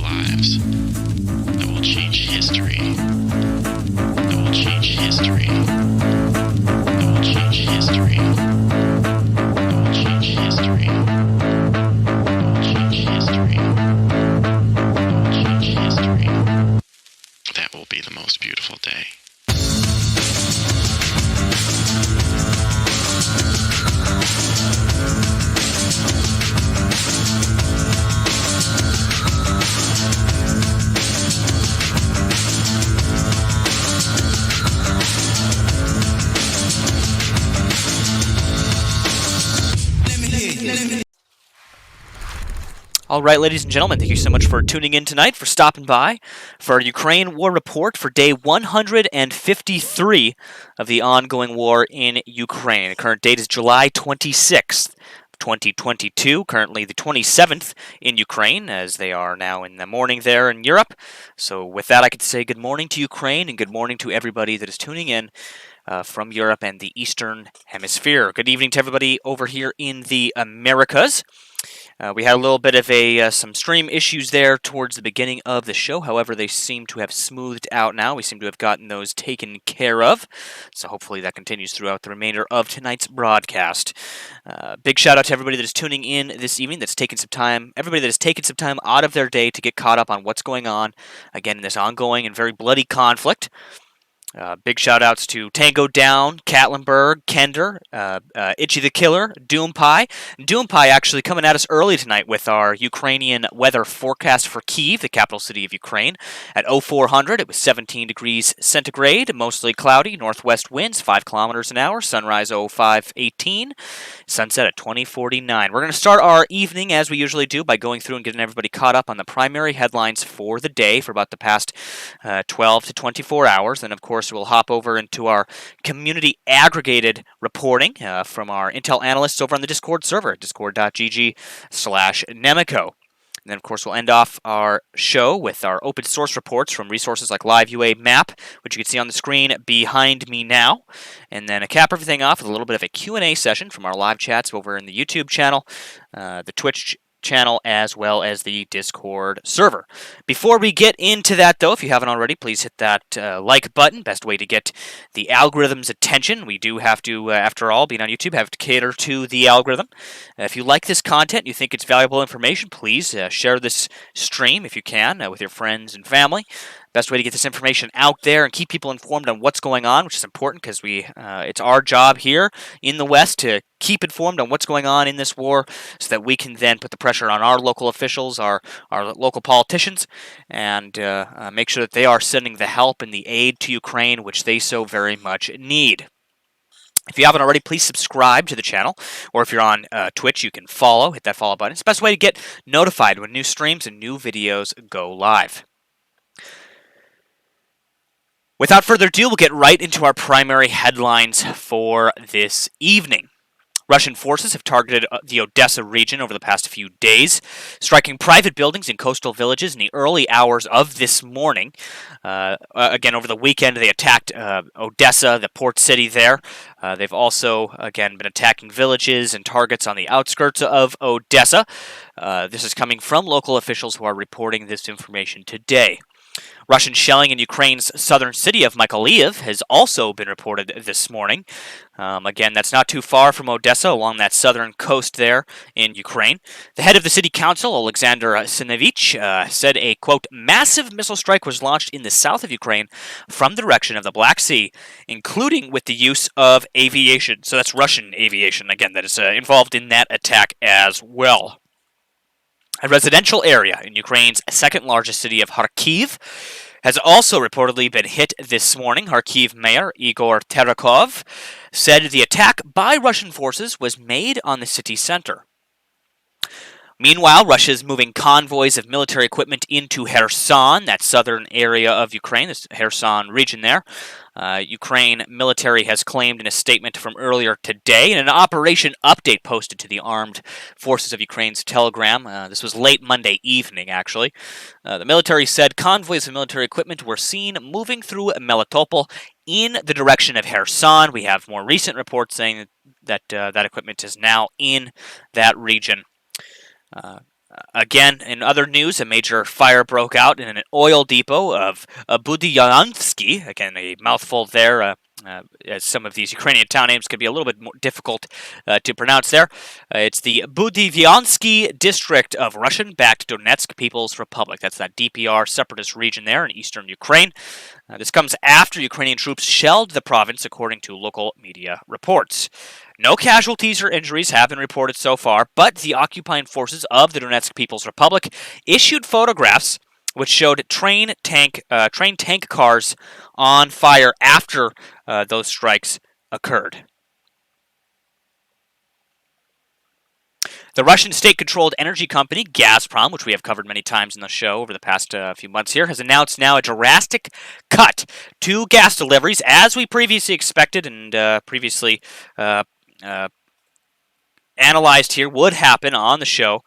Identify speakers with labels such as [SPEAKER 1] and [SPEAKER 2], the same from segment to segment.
[SPEAKER 1] lives, that will change history, that will change history, that will change history, that will change history, that will change history, that will change history. That will be the most beautiful day.
[SPEAKER 2] All right, ladies and gentlemen, thank you so much for tuning in tonight, for stopping by for our Ukraine War Report for day 153 of the ongoing war in Ukraine. The current date is July 26th, 2022, currently the 27th in Ukraine, as they are now in the morning there in Europe. So with that, I could say good morning to Ukraine and good morning to everybody that is tuning in from Europe and the Eastern Hemisphere. Good evening to everybody over here in the Americas. We had a little bit of some stream issues there towards the beginning of the show. However, they seem to have smoothed out now. We seem to have gotten those taken care of. So hopefully that continues throughout the remainder of tonight's broadcast. Big shout out to everybody that is tuning in this evening, that's taken some time, everybody that has taken some time out of their day to get caught up on what's going on, again, in this ongoing and very bloody conflict. Big shout-outs to Tango Down, Katlenberg, Kender, Itchy the Killer, Doompie. Doompie actually coming at us early tonight with our Ukrainian weather forecast for Kiev, the capital city of Ukraine. At 0400, it was 17 degrees centigrade, mostly cloudy, northwest winds, 5 kilometers an hour, sunrise 0518, sunset at 2049. We're going to start our evening, as we usually do, by going through and getting everybody caught up on the primary headlines for the day for about the past 12 to 24 hours. And, of course, we'll hop over into our community aggregated reporting from our Intel analysts over on the Discord server, discord.gg/Nemico. And then, of course, we'll end off our show with our open source reports from resources like Live UA Map, which you can see on the screen behind me now. And then cap everything off with a little bit of a Q&A session from our live chats over in the YouTube channel, the Twitch channel, as well as the Discord server. Before we get into that, though, if you haven't already, please hit that like button. Best way to get the algorithm's attention. We do have to, after all, being on YouTube, have to cater to the algorithm. If you like this content, you think it's valuable information, please share this stream if you can with your friends and family. Best way to get this information out there and keep people informed on what's going on, which is important because it's our job here in the West to keep informed on what's going on in this war so that we can then put the pressure on our local officials, our local politicians, and make sure that they are sending the help and the aid to Ukraine, which they so very much need. If you haven't already, please subscribe to the channel, or if you're on Twitch, you can hit that follow button. It's the best way to get notified when new streams and new videos go live. Without further ado, we'll get right into our primary headlines for this evening. Russian forces have targeted the Odessa region over the past few days, striking private buildings and coastal villages in the early hours of this morning. Again, over the weekend, they attacked Odessa, the port city there. They've also, again, been attacking villages and targets on the outskirts of Odessa. This is coming from local officials who are reporting this information today. Russian shelling in Ukraine's southern city of Mykolaiv has also been reported this morning. Again, that's not too far from Odessa, along that southern coast there in Ukraine. The head of the city council, Alexander Sinevich, said a, quote, massive missile strike was launched in the south of Ukraine from the direction of the Black Sea, including with the use of aviation. So that's Russian aviation, again, that is involved in that attack as well. A residential area in Ukraine's second-largest city of Kharkiv has also reportedly been hit this morning. Kharkiv Mayor Igor Terakov said the attack by Russian forces was made on the city center. Meanwhile, Russia is moving convoys of military equipment into Kherson, that southern area of Ukraine, this Kherson region there. Ukraine military has claimed in a statement from earlier today, in an operation update posted to the Armed Forces of Ukraine's Telegram. This was late Monday evening, actually. The military said convoys of military equipment were seen moving through Melitopol in the direction of Kherson. We have more recent reports saying that that equipment is now in that region. Again, in other news, a major fire broke out in an oil depot of Budiansky. Again, a mouthful there, as some of these Ukrainian town names could be a little bit more difficult to pronounce there. It's the Budiansky district of Russian-backed Donetsk People's Republic. That's that DPR separatist region there in eastern Ukraine. This comes after Ukrainian troops shelled the province, according to local media reports. No casualties or injuries have been reported so far, but the occupying forces of the Donetsk People's Republic issued photographs which showed train tank cars on fire after those strikes occurred. The Russian state-controlled energy company Gazprom, which we have covered many times in the show over the past few months here, has announced now a drastic cut to gas deliveries, as we previously expected and previously analyzed here would happen on the show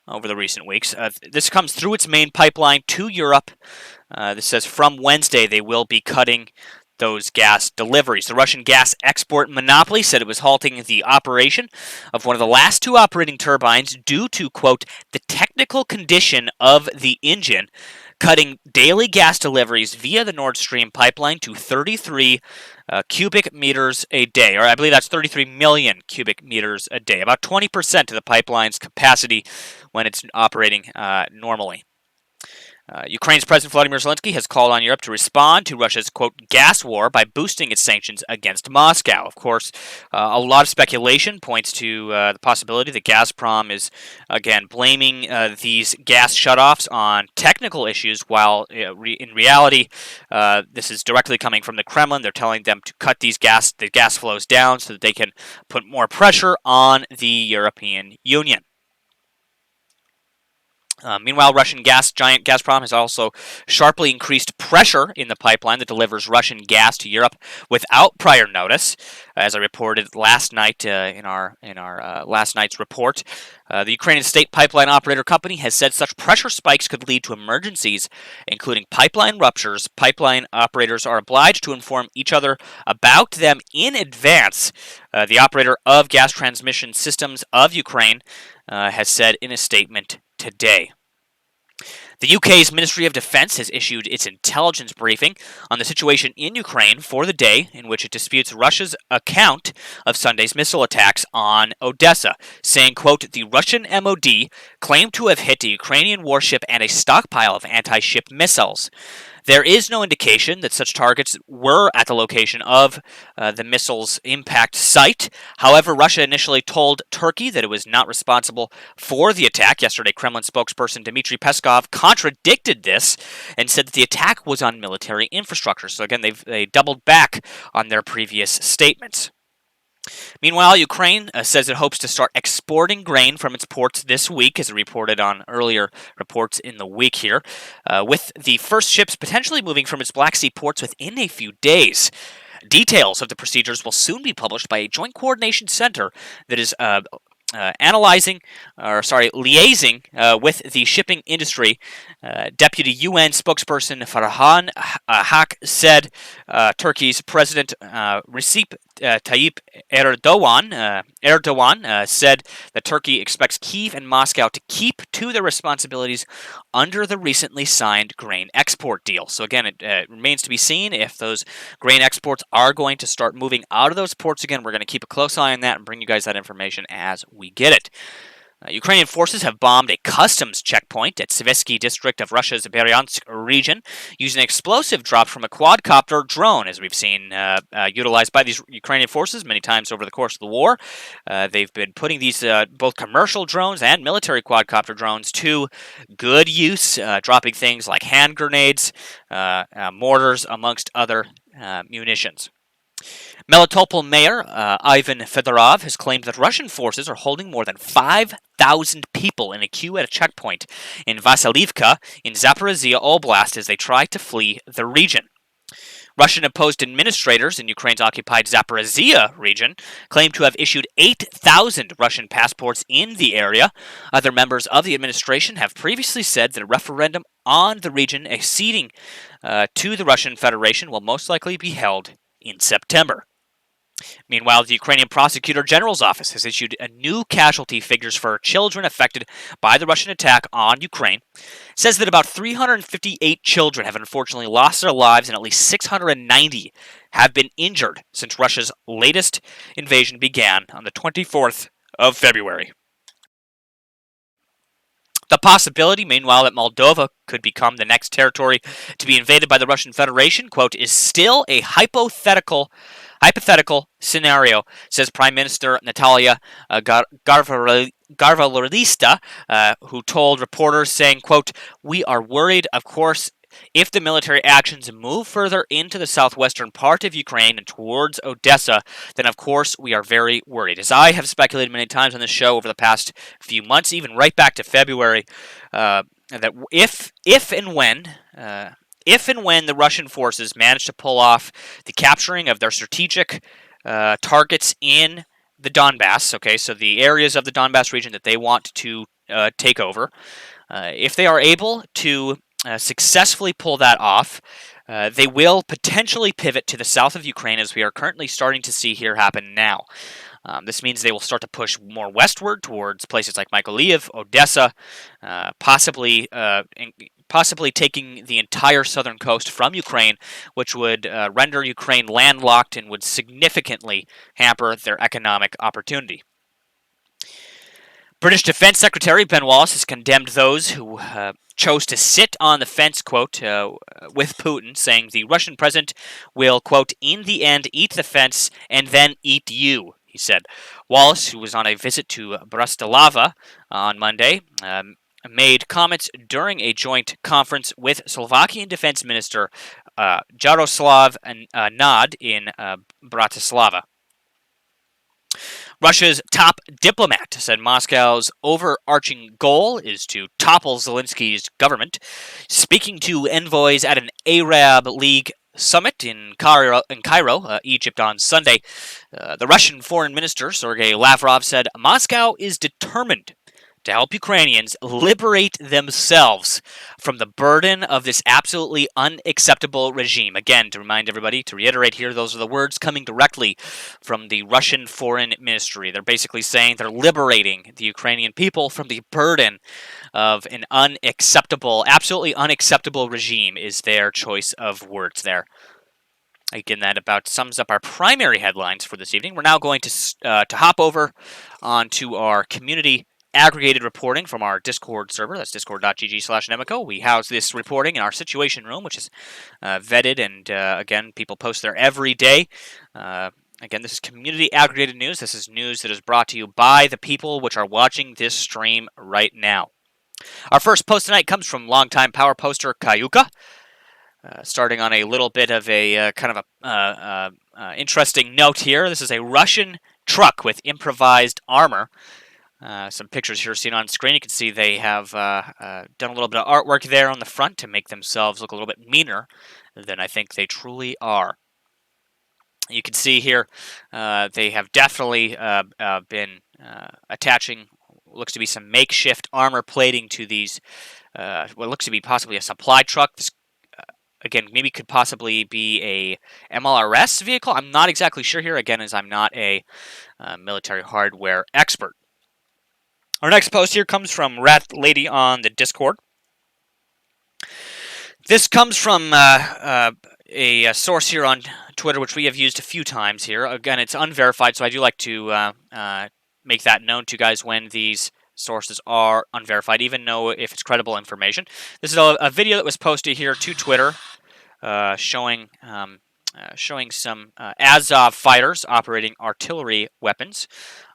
[SPEAKER 2] over the recent weeks. This comes through its main pipeline to Europe. This says from Wednesday they will be cutting those gas deliveries. The Russian gas export monopoly said it was halting the operation of one of the last two operating turbines due to, quote, the technical condition of the engine, cutting daily gas deliveries via the Nord Stream pipeline to 33 cubic meters a day, or I believe that's 33 million cubic meters a day, about 20% of the pipeline's capacity when it's operating normally. Ukraine's President Volodymyr Zelensky has called on Europe to respond to Russia's, quote, gas war by boosting its sanctions against Moscow. Of course, a lot of speculation points to the possibility that Gazprom is, again, blaming these gas shutoffs on technical issues, while in reality, this is directly coming from the Kremlin. They're telling them to cut the gas flows down so that they can put more pressure on the European Union. Meanwhile, Russian gas giant Gazprom has also sharply increased pressure in the pipeline that delivers Russian gas to Europe without prior notice, as I reported last night in our last night's report. The Ukrainian state pipeline operator company has said such pressure spikes could lead to emergencies, including pipeline ruptures. Pipeline operators are obliged to inform each other about them in advance. The operator of Gas Transmission Systems of Ukraine has said in a statement today. The UK's Ministry of Defence has issued its intelligence briefing on the situation in Ukraine for the day, in which it disputes Russia's account of Sunday's missile attacks on Odessa, saying, quote, the Russian MOD claimed to have hit a Ukrainian warship and a stockpile of anti-ship missiles. There is no indication that such targets were at the location of the missile's impact site. However, Russia initially told Turkey that it was not responsible for the attack. Yesterday, Kremlin spokesperson Dmitry Peskov contradicted this and said that the attack was on military infrastructure. So again, they doubled back on their previous statements. Meanwhile, Ukraine says it hopes to start exporting grain from its ports this week, as reported on earlier reports in the week here, with the first ships potentially moving from its Black Sea ports within a few days. Details of the procedures will soon be published by a joint coordination center that is liaising with the shipping industry. Deputy UN spokesperson Farhan Haq said Turkey's President Recep Tayyip Erdogan said that Turkey expects Kiev and Moscow to keep to their responsibilities under the recently signed grain export deal. So again, it remains to be seen if those grain exports are going to start moving out of those ports again. We're going to keep a close eye on that and bring you guys that information as we get it. Ukrainian forces have bombed a customs checkpoint at Svesky district of Russia's Bryansk region using an explosive dropped from a quadcopter drone, as we've seen utilized by these Ukrainian forces many times over the course of the war. They've been putting these both commercial drones and military quadcopter drones to good use, dropping things like hand grenades, mortars, amongst other munitions. Melitopol Mayor Ivan Fedorov has claimed that Russian forces are holding more than 5,000 people in a queue at a checkpoint in Vasilivka in Zaporizhia Oblast as they try to flee the region. Russian-opposed administrators in Ukraine's occupied Zaporizhia region claim to have issued 8,000 Russian passports in the area. Other members of the administration have previously said that a referendum on the region acceding to the Russian Federation will most likely be held in September. Meanwhile, the Ukrainian Prosecutor General's office has issued new casualty figures for children affected by the Russian attack on Ukraine. It says that about 358 children have unfortunately lost their lives and at least 690 have been injured since Russia's latest invasion began on the 24th of February. The possibility, meanwhile, that Moldova could become the next territory to be invaded by the Russian Federation, quote, is still a hypothetical scenario, says Prime Minister Natalia Garvalarista, who told reporters, saying, quote, we are worried, of course, if the military actions move further into the southwestern part of Ukraine and towards Odessa, then of course we are very worried. As I have speculated many times on this show over the past few months, even right back to February, that if and when the Russian forces manage to pull off the capturing of their strategic targets in the Donbass, okay, so the areas of the Donbass region that they want to take over, if they are able to successfully pull that off, they will potentially pivot to the south of Ukraine, as we are currently starting to see here happen now. This means they will start to push more westward towards places like Mykolaiv, Odessa, possibly taking the entire southern coast from Ukraine, which would render Ukraine landlocked and would significantly hamper their economic opportunity. British Defense Secretary Ben Wallace has condemned those who chose to sit on the fence, quote, with Putin, saying the Russian president will, quote, in the end eat the fence and then eat you, he said. Wallace, who was on a visit to Bratislava on Monday, made comments during a joint conference with Slovakian Defense Minister Jaroslav Nad in Bratislava. Russia's top diplomat said Moscow's overarching goal is to topple Zelensky's government. Speaking to envoys at an Arab League summit in Cairo, Egypt on Sunday, the Russian Foreign Minister Sergei Lavrov said Moscow is determined to help Ukrainians liberate themselves from the burden of this absolutely unacceptable regime. Again, to remind everybody, to reiterate here, those are the words coming directly from the Russian Foreign Ministry. They're basically saying they're liberating the Ukrainian people from the burden of an unacceptable, absolutely unacceptable regime is their choice of words there. Again, that about sums up our primary headlines for this evening. We're now going to hop over onto our community aggregated reporting from our Discord server. That's discord.gg/Nemico. We house this reporting in our Situation Room, which is vetted, and again, people post there every day. Again, this is community aggregated news. This is news that is brought to you by the people which are watching this stream right now. Our first post tonight comes from longtime power poster Kayuka. Starting on a little bit of a kind of interesting note here. This is a Russian truck with improvised armor. Some pictures here seen on screen. You can see they have done a little bit of artwork there on the front to make themselves look a little bit meaner than I think they truly are. You can see here they have definitely been attaching what looks to be some makeshift armor plating to these, what looks to be possibly a supply truck. This, again, maybe could possibly be a MLRS vehicle. I'm not exactly sure here, again, as I'm not a military hardware expert. Our next post here comes from Rat Lady on the Discord. This comes from a source here on Twitter, which we have used a few times here. Again, it's unverified, so I do like to make that known to you guys when these sources are unverified, even though if it's credible information. This is a video that was posted here to Twitter showing some Azov fighters operating artillery weapons.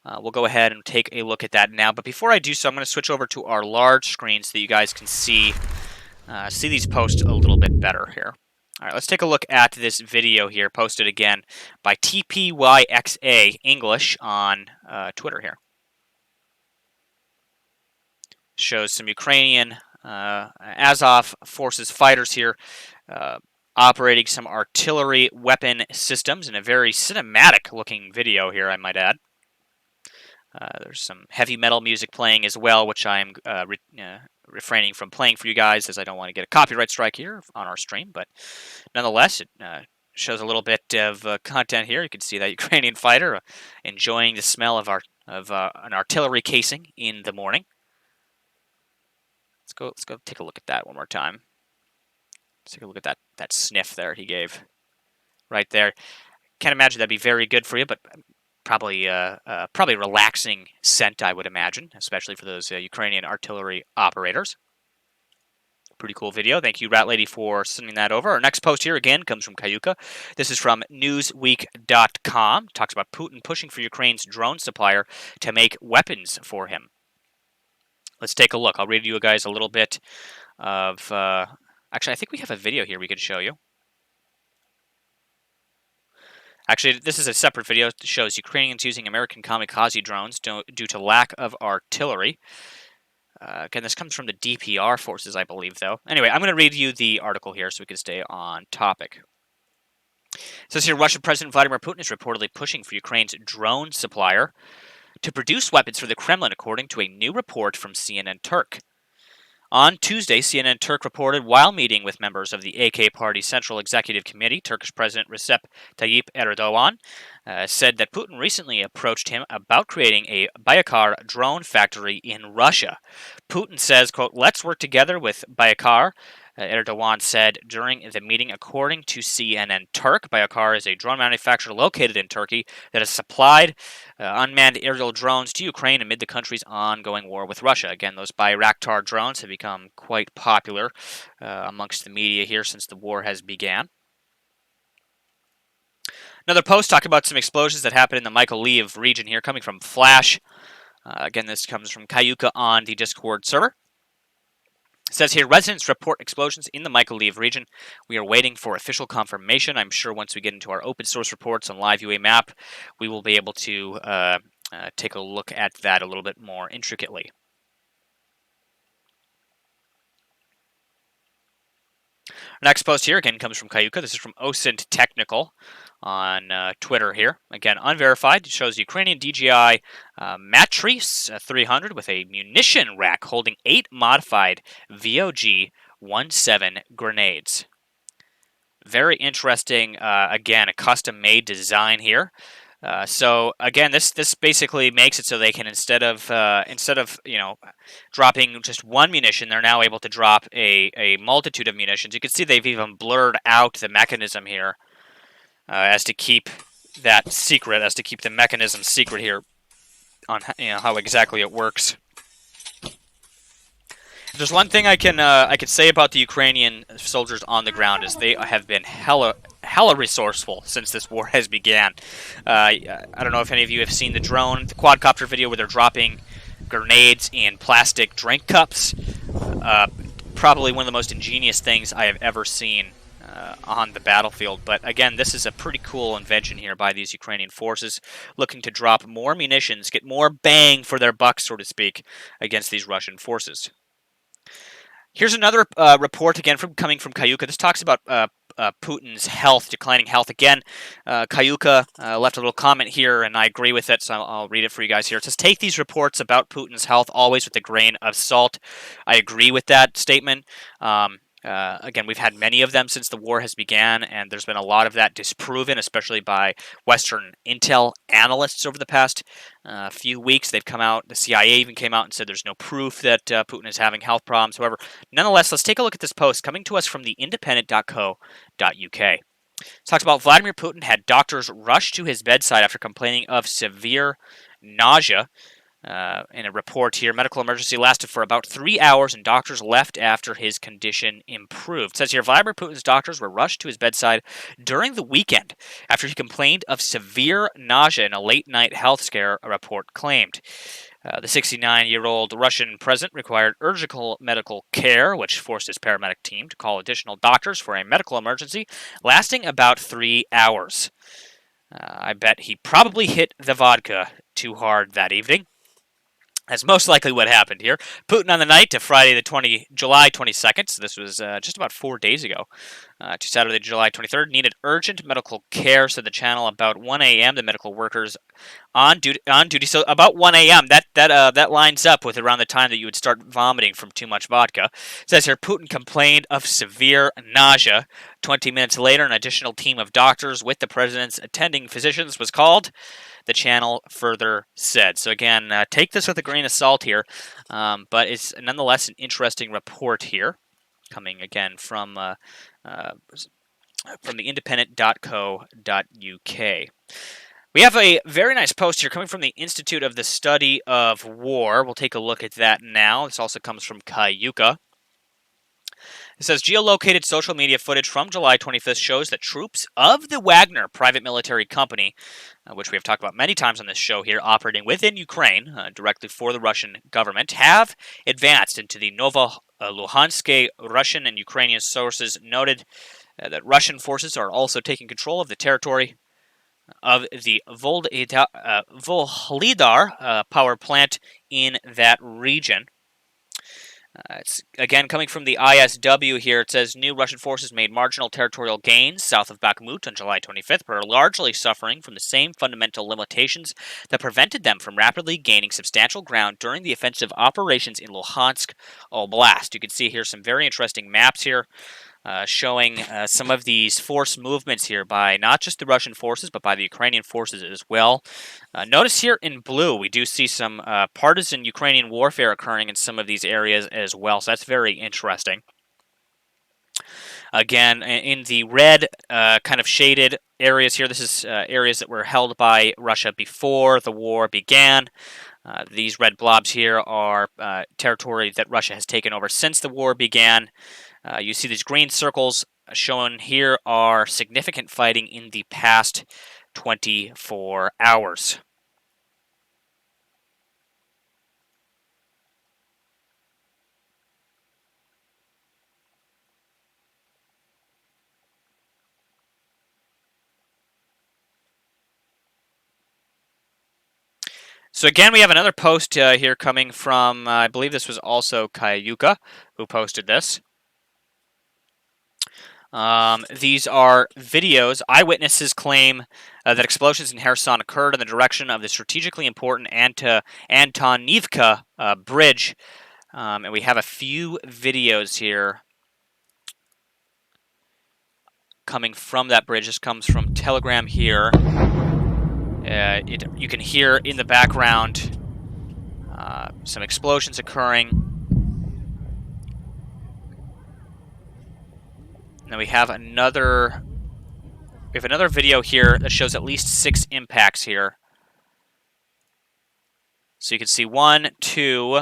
[SPEAKER 2] We'll go ahead and take a look at that now. But before I do so, I'm going to switch over to our large screen so that you guys can see these posts a little bit better here. All right, let's take a look at this video here, posted again by TPYXA English on Twitter here. Shows some Ukrainian Azov forces fighters here operating some artillery weapon systems in a very cinematic looking video here, I might add. There's some heavy metal music playing as well, which I'm refraining from playing for you guys as I don't want to get a copyright strike here on our stream. But nonetheless, it shows a little bit of content here. You can see that Ukrainian fighter enjoying the smell of an artillery casing in the morning. Let's go take a look at that one more time. Let's take a look at that sniff there he gave right there. Can't imagine that'd be very good for you, but probably relaxing scent, I would imagine, especially for those Ukrainian artillery operators. Pretty cool video. Thank you, Rat Lady, for sending that over. Our next post here, again, comes from Kayuka. This is from Newsweek.com. Talks about Putin pushing for Ukraine's drone supplier to make weapons for him. Let's take a look. I'll read you guys a little bit of... actually, I think we have a video here we could show you. Actually, this is a separate video that shows Ukrainians using American kamikaze drones due to lack of artillery. Again, this comes from the DPR forces, I believe, though. Anyway, I'm going to read you the article here so we can stay on topic. It says here, Russian President Vladimir Putin is reportedly pushing for Ukraine's drone supplier to produce weapons for the Kremlin, according to a new report from CNN Turk. On Tuesday, CNN Turk reported while meeting with members of the AK Party Central Executive Committee, Turkish President Recep Tayyip Erdogan said that Putin recently approached him about creating a Bayraktar drone factory in Russia. Putin says, quote, let's work together with Bayraktar, Erdogan said during the meeting. According to CNN Turk, Bayraktar is a drone manufacturer located in Turkey that has supplied unmanned aerial drones to Ukraine amid the country's ongoing war with Russia. Again, those Bayraktar drones have become quite popular amongst the media here since the war has began. Another post talking about some explosions that happened in the Mykolaiv region here, coming from Flash. Again, this comes from Kayuka on the Discord server. It says here, residents report explosions in the Mykolaiv region. We are waiting for official confirmation. I'm sure once we get into our open source reports on Live UA Map, we will be able to take a look at that a little bit more intricately. Next post here, again, comes from Kayuka. This is from OSINT Technical on Twitter here. Again, unverified. It shows Ukrainian DJI Matrice 300 with a munition rack holding 8 modified VOG-17 grenades. Very interesting, again, a custom-made design here. So again, this basically makes it so they can instead of dropping just one munition, they're now able to drop a multitude of munitions. You can see they've even blurred out the mechanism here as to keep that secret, as to keep the mechanism secret here on how exactly it works. If there's one thing I could say about the Ukrainian soldiers on the ground is they have been hella resourceful since this war has began. I don't know if any of you have seen the quadcopter video where they're dropping grenades in plastic drink cups. Probably one of the most ingenious things I have ever seen on the battlefield. But again, this is a pretty cool invention here by these Ukrainian forces, looking to drop more munitions, get more bang for their buck, so to speak, against these Russian forces. Here's another report, again, coming from Kayuka. This talks about Putin's health, declining health. Again, Kayuka left a little comment here, and I agree with it, so I'll read it for you guys here. It says, take these reports about Putin's health always with a grain of salt. I agree with that statement. Again, we've had many of them since the war has began, and there's been a lot of that disproven, especially by Western intel analysts over the past few weeks. They've come out, the CIA even came out and said there's no proof that Putin is having health problems. However, nonetheless, let's take a look at this post coming to us from the independent.co.uk. It talks about Vladimir Putin had doctors rush to his bedside after complaining of severe nausea. In a report here, medical emergency lasted for about 3 hours, and doctors left after his condition improved. It says here, Vladimir Putin's doctors were rushed to his bedside during the weekend after he complained of severe nausea in a late-night health scare, a report claimed. The 69-year-old Russian president required urgent medical care, which forced his paramedic team to call additional doctors for a medical emergency lasting about 3 hours. I bet he probably hit the vodka too hard that evening. That's most likely what happened here. Putin on the night of Friday, July 22nd, so this was just about 4 days ago, to Saturday, July 23rd, needed urgent medical care, said the channel. About 1 a.m., the medical workers on duty. So about 1 a.m. That lines up with around the time that you would start vomiting from too much vodka. It says here, Putin complained of severe nausea. 20 minutes later, an additional team of doctors with the president's attending physicians was called. The channel further said. So again, take this with a grain of salt here, but it's nonetheless an interesting report here, coming again from theindependent.co.uk. We have a very nice post here coming from the Institute of the Study of War. We'll take a look at that now. This also comes from Cayuga. It says, geolocated social media footage from July 25th shows that troops of the Wagner private military company, which we have talked about many times on this show here, operating within Ukraine, directly for the Russian government, have advanced into the Luhansk. Russian and Ukrainian sources noted that Russian forces are also taking control of the territory of the Volhydar power plant in that region. It's again coming from the ISW here. It says new Russian forces made marginal territorial gains south of Bakhmut on July 25th, but are largely suffering from the same fundamental limitations that prevented them from rapidly gaining substantial ground during the offensive operations in Luhansk Oblast. You can see here some very interesting maps here. Showing some of these force movements here by not just the Russian forces, but by the Ukrainian forces as well. Notice here in blue, we do see some partisan Ukrainian warfare occurring in some of these areas as well, so that's very interesting. Again, in the red kind of shaded areas here, this is areas that were held by Russia before the war began. These red blobs here are territory that Russia has taken over since the war began. You see these green circles shown here are significant fighting in the past 24 hours. So again, we have another post here coming from, I believe this was also Cayuga who posted this. These are videos. Eyewitnesses claim that explosions in Kherson occurred in the direction of the strategically important Antonivka bridge. And we have a few videos here coming from that bridge. This comes from Telegram here. You can hear in the background some explosions occurring. Now we have another video here that shows at least 6 impacts here. So you can see 1, 2,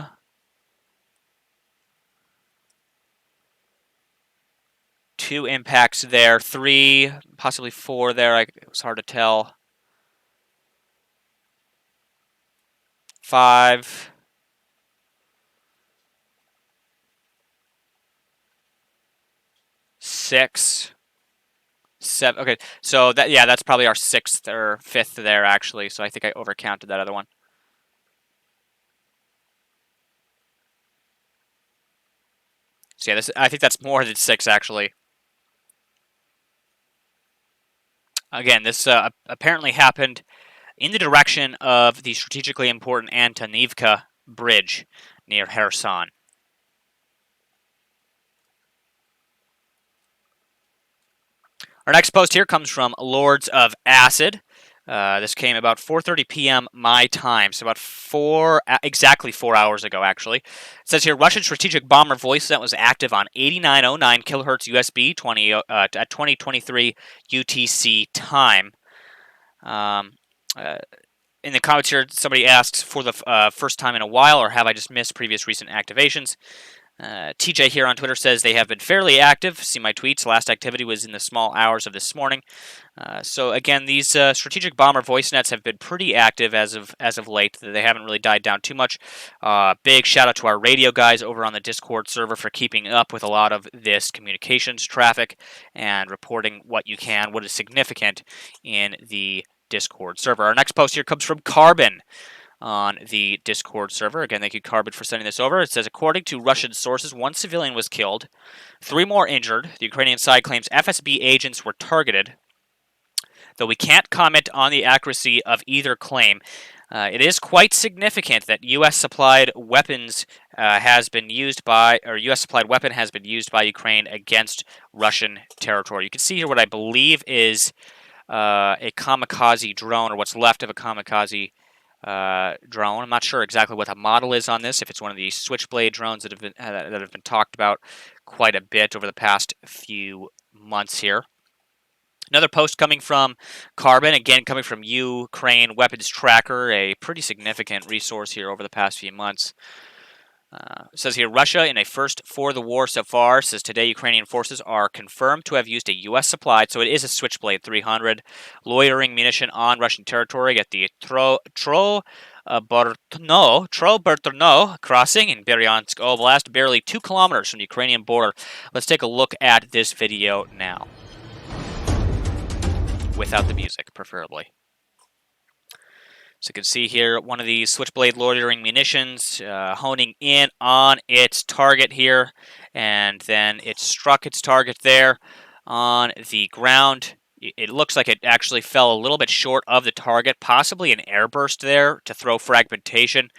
[SPEAKER 2] 2 impacts there, 3, possibly 4 there. It was hard to tell. 5. 6, 7. Okay, so that's probably our 6th or 5th there actually. So I think I overcounted that other one. So yeah, I think that's more than 6 actually. Again, this apparently happened in the direction of the strategically important Antonivka bridge near Kherson. Our next post here comes from Lords of Acid. This came about 4:30 p.m. my time, so about exactly 4 hours ago, actually. It says here, Russian strategic bomber VoiceNet was active on 8909 kilohertz USB at 2023 UTC time. In the comments here, somebody asks, for the first time in a while, or have I just missed previous recent activations? TJ here on Twitter says they have been fairly active. See my tweets. Last activity was in the small hours of this morning. So again, these strategic bomber voice nets have been pretty active as of late. They haven't really died down too much. Big shout out to our radio guys over on the Discord server for keeping up with a lot of this communications traffic and reporting what is significant in the Discord server. Our next post here comes from Carbon. on the Discord server. Again, thank you, Carbon, for sending this over. It says, according to Russian sources, 1 civilian was killed, 3 more injured. The Ukrainian side claims FSB agents were targeted, though we can't comment on the accuracy of either claim. It is quite significant that U.S. supplied weapons has been used by, or U.S. supplied weapon has been used by Ukraine against Russian territory. You can see here what I believe is a kamikaze drone, or what's left of a kamikaze drone. I'm not sure exactly what the model is on this. If it's one of these Switchblade drones that have been talked about quite a bit over the past few months here. Another post coming from Carbon, again coming from Ukraine Weapons Tracker, a pretty significant resource here over the past few months. It says here, Russia, in a first for the war so far, says today Ukrainian forces are confirmed to have used a U.S. supplied, so it is a Switchblade 300, loitering munition on Russian territory at the Trobertno crossing in Bryansk Oblast, barely 2 kilometers from the Ukrainian border. Let's take a look at this video now. Without the music, preferably. So you can see here one of these Switchblade loitering munitions honing in on its target here, and then it struck its target there on the ground. It looks like it actually fell a little bit short of the target, possibly an airburst there to throw fragmentation.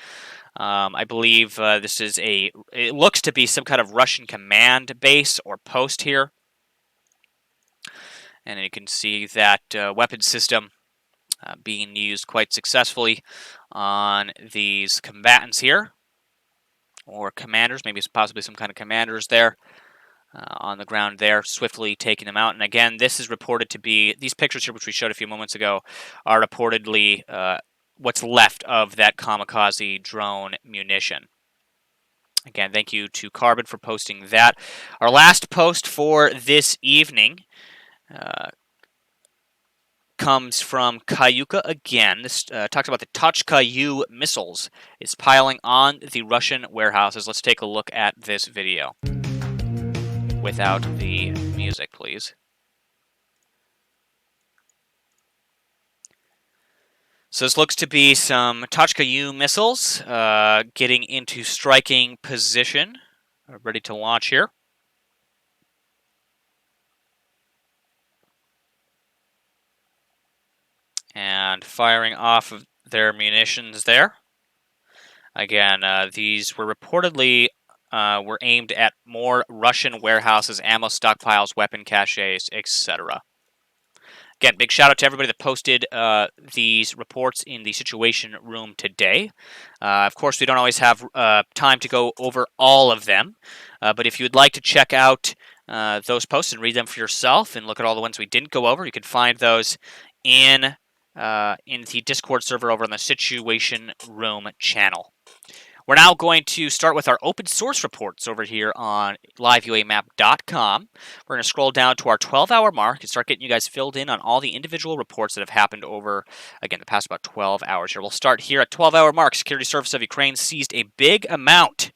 [SPEAKER 2] I believe this is it looks to be some kind of Russian command base or post here. And you can see that weapon system being used quite successfully on these combatants here, or commanders, maybe possibly some kind of commanders there on the ground there, swiftly taking them out. And again, this is reported to be, these pictures here, which we showed a few moments ago, are reportedly what's left of that kamikaze drone munition. Again, thank you to Carbon for posting that. Our last post for this evening comes from Kayuka again. This talks about the Tochka-U missiles is piling on the Russian warehouses. Let's take a look at this video. Without the music, please. So this looks to be some Tochka-U missiles getting into striking position, ready to launch here. And firing off of their munitions there. Again, these were reportedly were aimed at more Russian warehouses, ammo stockpiles, weapon caches, etc. Again, big shout out to everybody that posted these reports in the Situation Room today. Of course, we don't always have time to go over all of them, but if you would like to check out those posts and read them for yourself and look at all the ones we didn't go over, you can find those in the Discord server over on the Situation Room channel. We're now going to start with our open source reports over here on liveuamap.com. We're going to scroll down to our 12-hour mark and start getting you guys filled in on all the individual reports that have happened over, again, the past about 12 hours here. We'll start here at 12-hour mark. Security Service of Ukraine seized a big amount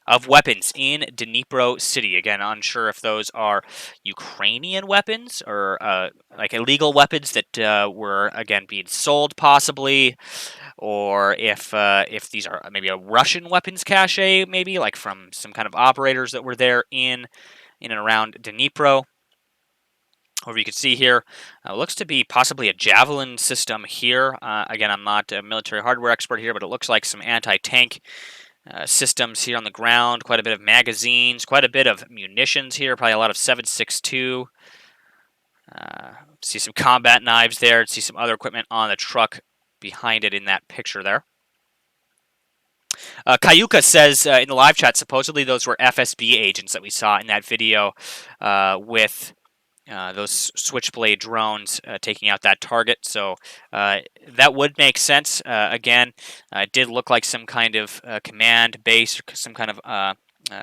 [SPEAKER 2] of weapons in Dnipro City. Again, unsure if those are Ukrainian weapons or like illegal weapons that were, again, being sold possibly, or if these are maybe a Russian weapons cache, maybe like from some kind of operators that were there in and around Dnipro. Over you can see here, looks to be possibly a Javelin system here. Again, I'm not a military hardware expert here, but it looks like some anti-tank systems here on the ground, quite a bit of magazines, quite a bit of munitions here, probably a lot of 7.62. See some combat knives there, see some other equipment on the truck behind it in that picture there. Kayuka says in the live chat, supposedly those were FSB agents that we saw in that video with those Switchblade drones taking out that target. So that would make sense. Again, it did look like some kind of command base, or some kind of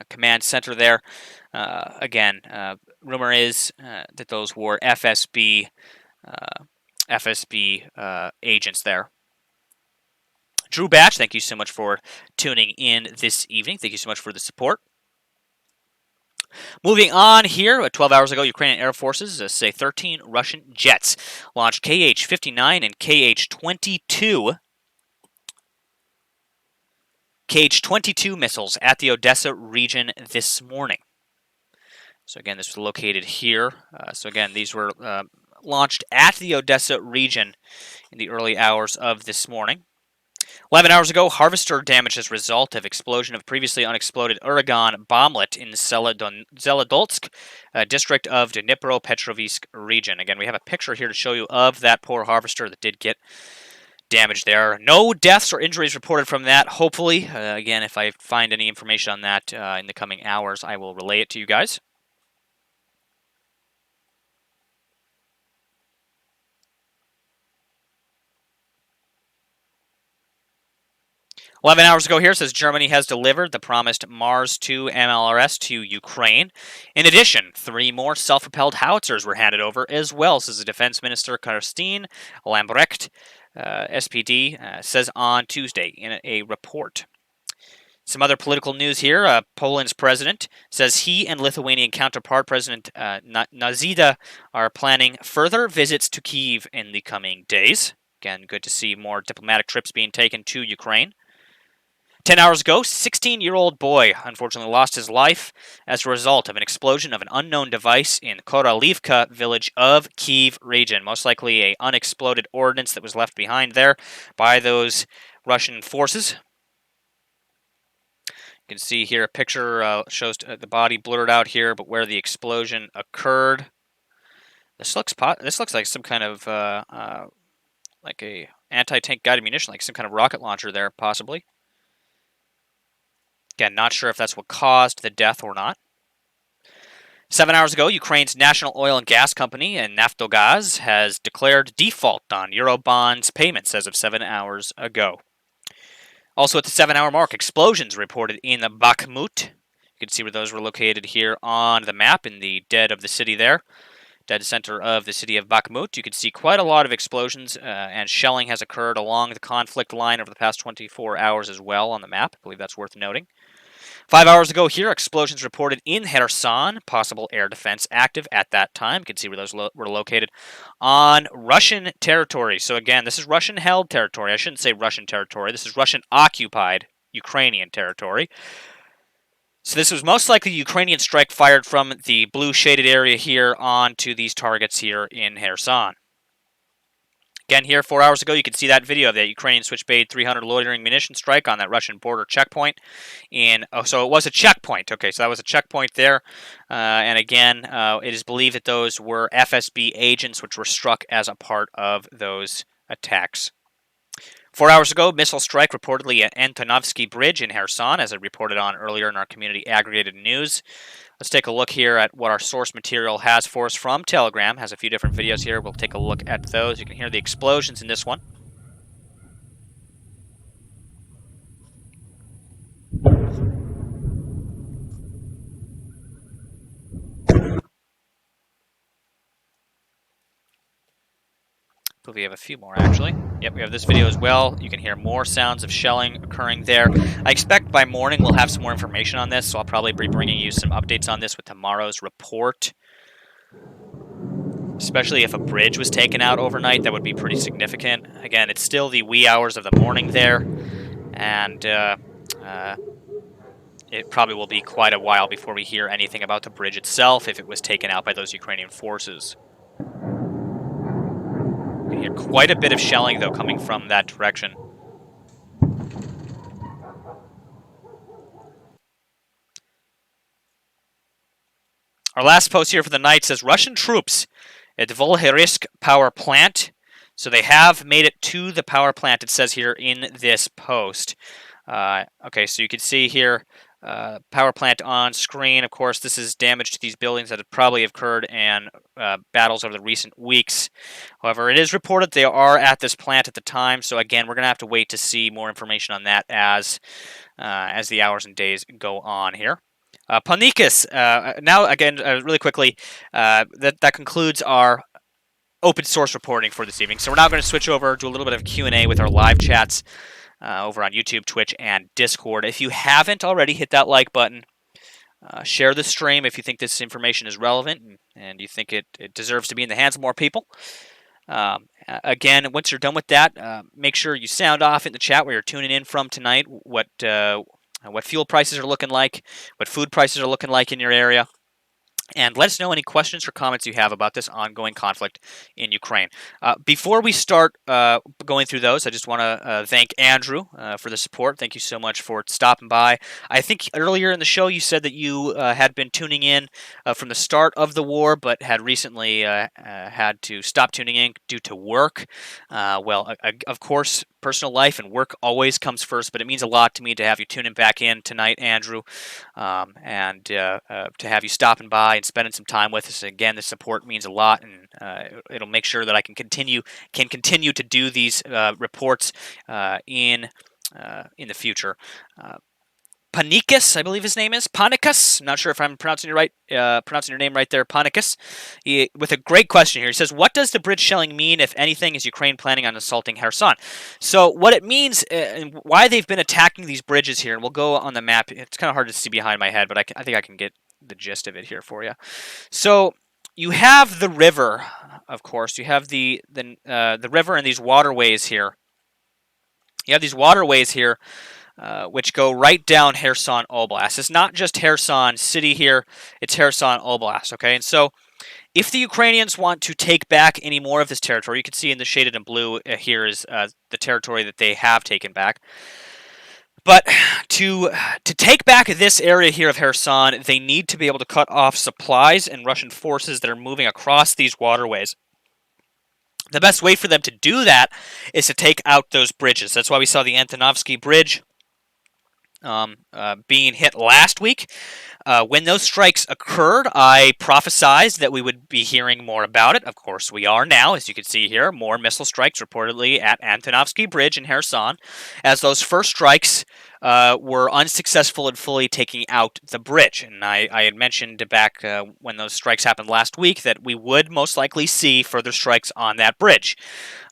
[SPEAKER 2] command center there. Again, rumor is that those were FSB agents there. Drew Batch, thank you so much for tuning in this evening. Thank you so much for the support. Moving on here, 12 hours ago, Ukrainian Air Forces say 13 Russian jets launched KH-59 and KH-22 Kh-22 missiles at the Odessa region this morning. So again, this was located here. So again, these were launched at the Odessa region in the early hours of this morning. 11 hours ago, harvester damage as a result of explosion of previously unexploded Uragan bomblet in Zeledolsk, district of Dnipropetrovsk region. Again, we have a picture here to show you of that poor harvester that did get damaged there. No deaths or injuries reported from that, hopefully. Again, if I find any information on that in the coming hours, I will relay it to you guys. 11 hours ago here, says Germany has delivered the promised Mars 2 MLRS to Ukraine. In addition, 3 more self-propelled howitzers were handed over as well, says the Defense Minister Karstine Lambrecht, SPD, says on Tuesday in a report. Some other political news here. Poland's president says he and Lithuanian counterpart President Nazida are planning further visits to Kiev in the coming days. Again, good to see more diplomatic trips being taken to Ukraine. 10 hours ago, 16-year-old boy unfortunately lost his life as a result of an explosion of an unknown device in Koralivka village of Kiev region. Most likely an unexploded ordnance that was left behind there by those Russian forces. You can see here a picture shows the body blurred out here, but where the explosion occurred. This looks like some kind of like a anti-tank guided munition, like some kind of rocket launcher there, possibly. Again, not sure if that's what caused the death or not. 7 hours ago, Ukraine's national oil and gas company, Naftogaz, has declared default on Eurobonds payments as of 7 hours ago. Also at the 7-hour mark, explosions reported in the Bakhmut. You can see where those were located here on the map in the dead of the city there. Dead center of the city of Bakhmut. You can see quite a lot of explosions and shelling has occurred along the conflict line over the past 24 hours as well on the map. I believe that's worth noting. 5 hours ago here, explosions reported in Kherson, possible air defense active at that time. You can see where those were located on Russian territory. So again, this is Russian-held territory. I shouldn't say Russian territory. This is Russian-occupied Ukrainian territory. So this was most likely a Ukrainian strike fired from the blue shaded area here onto these targets here in Kherson. Again, here 4 hours ago, you can see that video of that Ukrainian Switchblade 300 loitering munition strike on that Russian border checkpoint. So it was a checkpoint. Okay, so that was a checkpoint there. And again, it is believed that those were FSB agents which were struck as a part of those attacks. 4 hours ago, missile strike reportedly at Antonovsky Bridge in Kherson, as I reported on earlier in our community aggregated news. Let's take a look here at what our source material has for us from Telegram. Has a few different videos here. We'll take a look at those. You can hear the explosions in this one. We have a few more, actually. Yep, we have this video as well. You can hear more sounds of shelling occurring there. I expect by morning we'll have some more information on this, so I'll probably be bringing you some updates on this with tomorrow's report. Especially if a bridge was taken out overnight, that would be pretty significant. Again, it's still the wee hours of the morning there, and it probably will be quite a while before we hear anything about the bridge itself if it was taken out by those Ukrainian forces. You can hear quite a bit of shelling, though, coming from that direction. Our last post here for the night says Russian troops at the Vulgaris power plant. So they have made it to the power plant, it says here in this post. Okay, so you can see here power plant on screen. Of course, this is damage to these buildings that have probably occurred in battles over the recent weeks. However, it is reported they are at this plant at the time. So again, we're going to have to wait to see more information on that as the hours and days go on here. Panikas, now again, really quickly, that concludes our open source reporting for this evening. So we're now going to switch over to a little bit of Q&A with our live chats over on YouTube, Twitch, and Discord. If you haven't already, hit that like button. Share the stream if you think this information is relevant and you think it deserves to be in the hands of more people. Again, once you're done with that, make sure you sound off in the chat where you're tuning in from tonight, what fuel prices are looking like, what food prices are looking like in your area. And let us know any questions or comments you have about this ongoing conflict in Ukraine. Before we start going through those, I just want to thank Andrew for the support. Thank you so much for stopping by. I think earlier in the show you said that you had been tuning in from the start of the war, but had recently had to stop tuning in due to work. Of course, personal life and work always comes first, but it means a lot to me to have you tuning back in tonight, Andrew, and to have you stopping by and spending some time with us. Again, the support means a lot, and it'll make sure that I can continue to do these reports in the future. Panicus, I believe his name is Panicus. I'm not sure if I'm pronouncing your name right there, Panicus. With a great question here. He says, "What does the bridge shelling mean, if anything? Is Ukraine planning on assaulting Kherson?" So, what it means and why they've been attacking these bridges here, and we'll go on the map. It's kind of hard to see behind my head, but I think I can get the gist of it here for you. So, you have the river, of course. You have the river and these waterways here. You have these waterways here. Which go right down Kherson Oblast. It's not just Kherson City here, it's Kherson Oblast, okay? And so if the Ukrainians want to take back any more of this territory, you can see in the shaded in blue here is the territory that they have taken back. But to take back this area here of Kherson, they need to be able to cut off supplies and Russian forces that are moving across these waterways. The best way for them to do that is to take out those bridges. That's why we saw the Antonovsky Bridge being hit last week. When those strikes occurred, I prophesized that we would be hearing more about it. Of course, we are now, as you can see here, more missile strikes reportedly at Antonovsky Bridge in Kherson, as those first strikes were unsuccessful in fully taking out the bridge. And I had mentioned back when those strikes happened last week that we would most likely see further strikes on that bridge.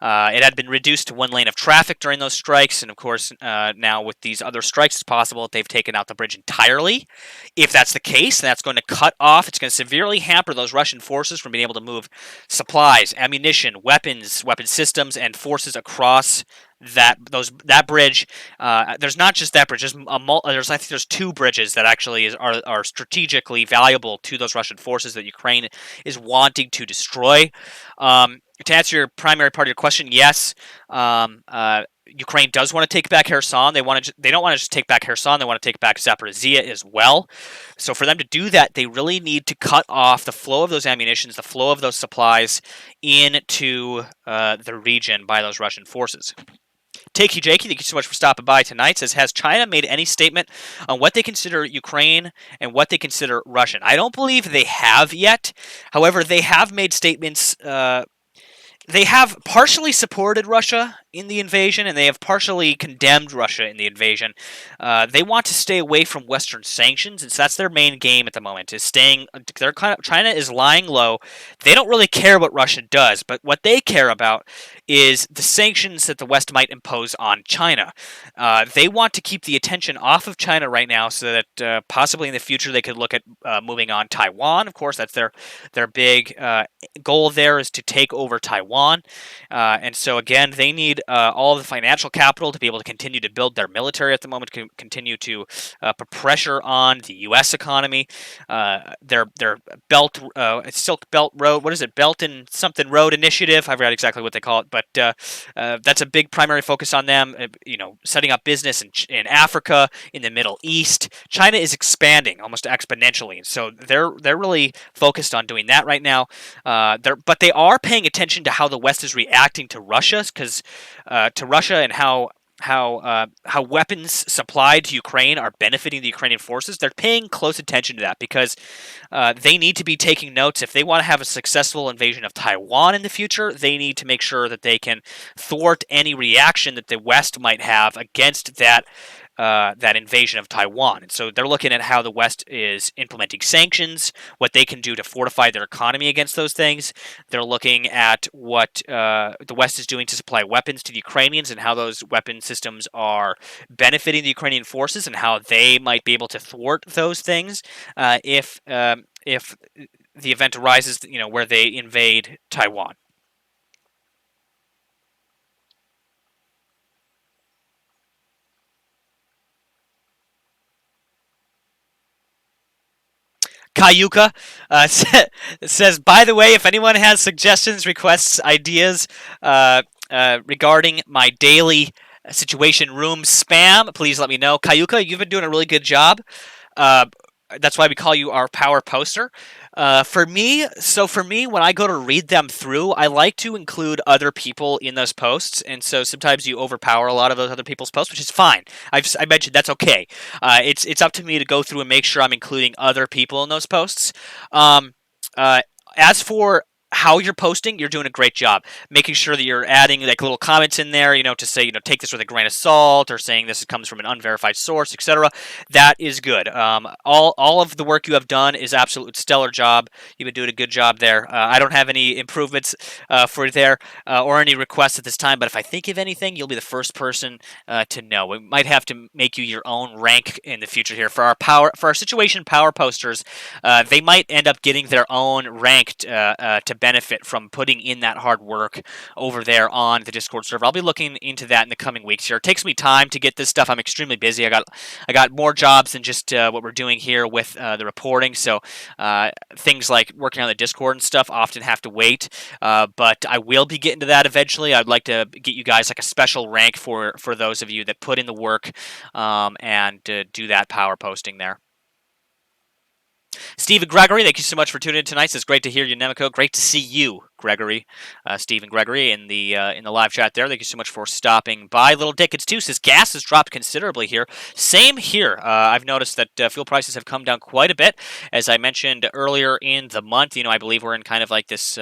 [SPEAKER 2] It had been reduced to one lane of traffic during those strikes, and of course, now with these other strikes, it's possible that they've taken out the bridge entirely. If that's the case, that's going to cut off, it's going to severely hamper those Russian forces from being able to move supplies, ammunition, weapon systems, and forces across that bridge. There's not just that bridge. I think there's two bridges that actually are strategically valuable to those Russian forces that Ukraine is wanting to destroy. To answer your primary part of your question, yes, Ukraine does want to take back Kherson. They don't want to just take back Kherson. They want to take back Zaporizhia as well. So for them to do that, they really need to cut off the flow of those ammunitions, the flow of those supplies into the region by those Russian forces. Take you, Jakey. Thank you so much for stopping by tonight. Says, has China made any statement on what they consider Ukraine and what they consider Russian? I don't believe they have yet. However, they have made statements. They have partially supported Russia in the invasion, and they have partially condemned Russia in the invasion. They want to stay away from Western sanctions, and so that's their main game at the moment. China is lying low. They don't really care what Russia does, but what they care about is the sanctions that the West might impose on China. They want to keep the attention off of China right now, so that possibly in the future they could look at moving on Taiwan. Of course, that's their big goal there, is to take over Taiwan. And so again, they need all of the financial capital to be able to continue to build their military at the moment, to continue to put pressure on the U.S. economy. Their Silk Belt Road, what is it, Belt and something Road Initiative? I forgot exactly what they call it, but that's a big primary focus on them. Setting up business in Africa, in the Middle East. China is expanding almost exponentially, so they're really focused on doing that right now. But they are paying attention to how the West is reacting to Russia, and how weapons supplied to Ukraine are benefiting the Ukrainian forces. They're paying close attention to that because they need to be taking notes. If they want to have a successful invasion of Taiwan in the future, they need to make sure that they can thwart any reaction that the West might have against that invasion of Taiwan. And so they're looking at how the West is implementing sanctions, what they can do to fortify their economy against those things. They're looking at what the West is doing to supply weapons to the Ukrainians and how those weapon systems are benefiting the Ukrainian forces and how they might be able to thwart those things if the event arises, where they invade Taiwan. Kayuka says, by the way, if anyone has suggestions, requests, ideas regarding my daily situation room spam, please let me know. Kayuka, you've been doing a really good job. That's why we call you our power poster. For me, when I go to read them through, I like to include other people in those posts, and so sometimes you overpower a lot of those other people's posts, which is fine. I mentioned that's okay. It's up to me to go through and make sure I'm including other people in those posts. Uh, as for how you're posting, you're doing a great job making sure that you're adding like little comments in there, to say, take this with a grain of salt, or saying this comes from an unverified source, etc. That is good. All of the work you have done is absolute stellar job. You've been doing a good job there. I don't have any improvements for there or any requests at this time, but if I think of anything, you'll be the first person to know. We might have to make you your own rank in the future here for our situation power posters. They might end up getting their own ranked to benefit from putting in that hard work over there on the Discord server. I'll be looking into that in the coming weeks here. It takes me time to get this stuff. I'm extremely busy. I got more jobs than just what we're doing here with the reporting. So things like working on the Discord and stuff often have to wait. But I will be getting to that eventually. I'd like to get you guys like a special rank for those of you that put in the work and do that power posting there. Stephen Gregory, thank you so much for tuning in tonight. It's great to hear you, Nemico. Great to see you, Gregory. Stephen Gregory in the live chat there. Thank you so much for stopping by. Little Dickens too says gas has dropped considerably here. Same here. I've noticed that fuel prices have come down quite a bit. As I mentioned earlier in the month, I believe we're in kind of like this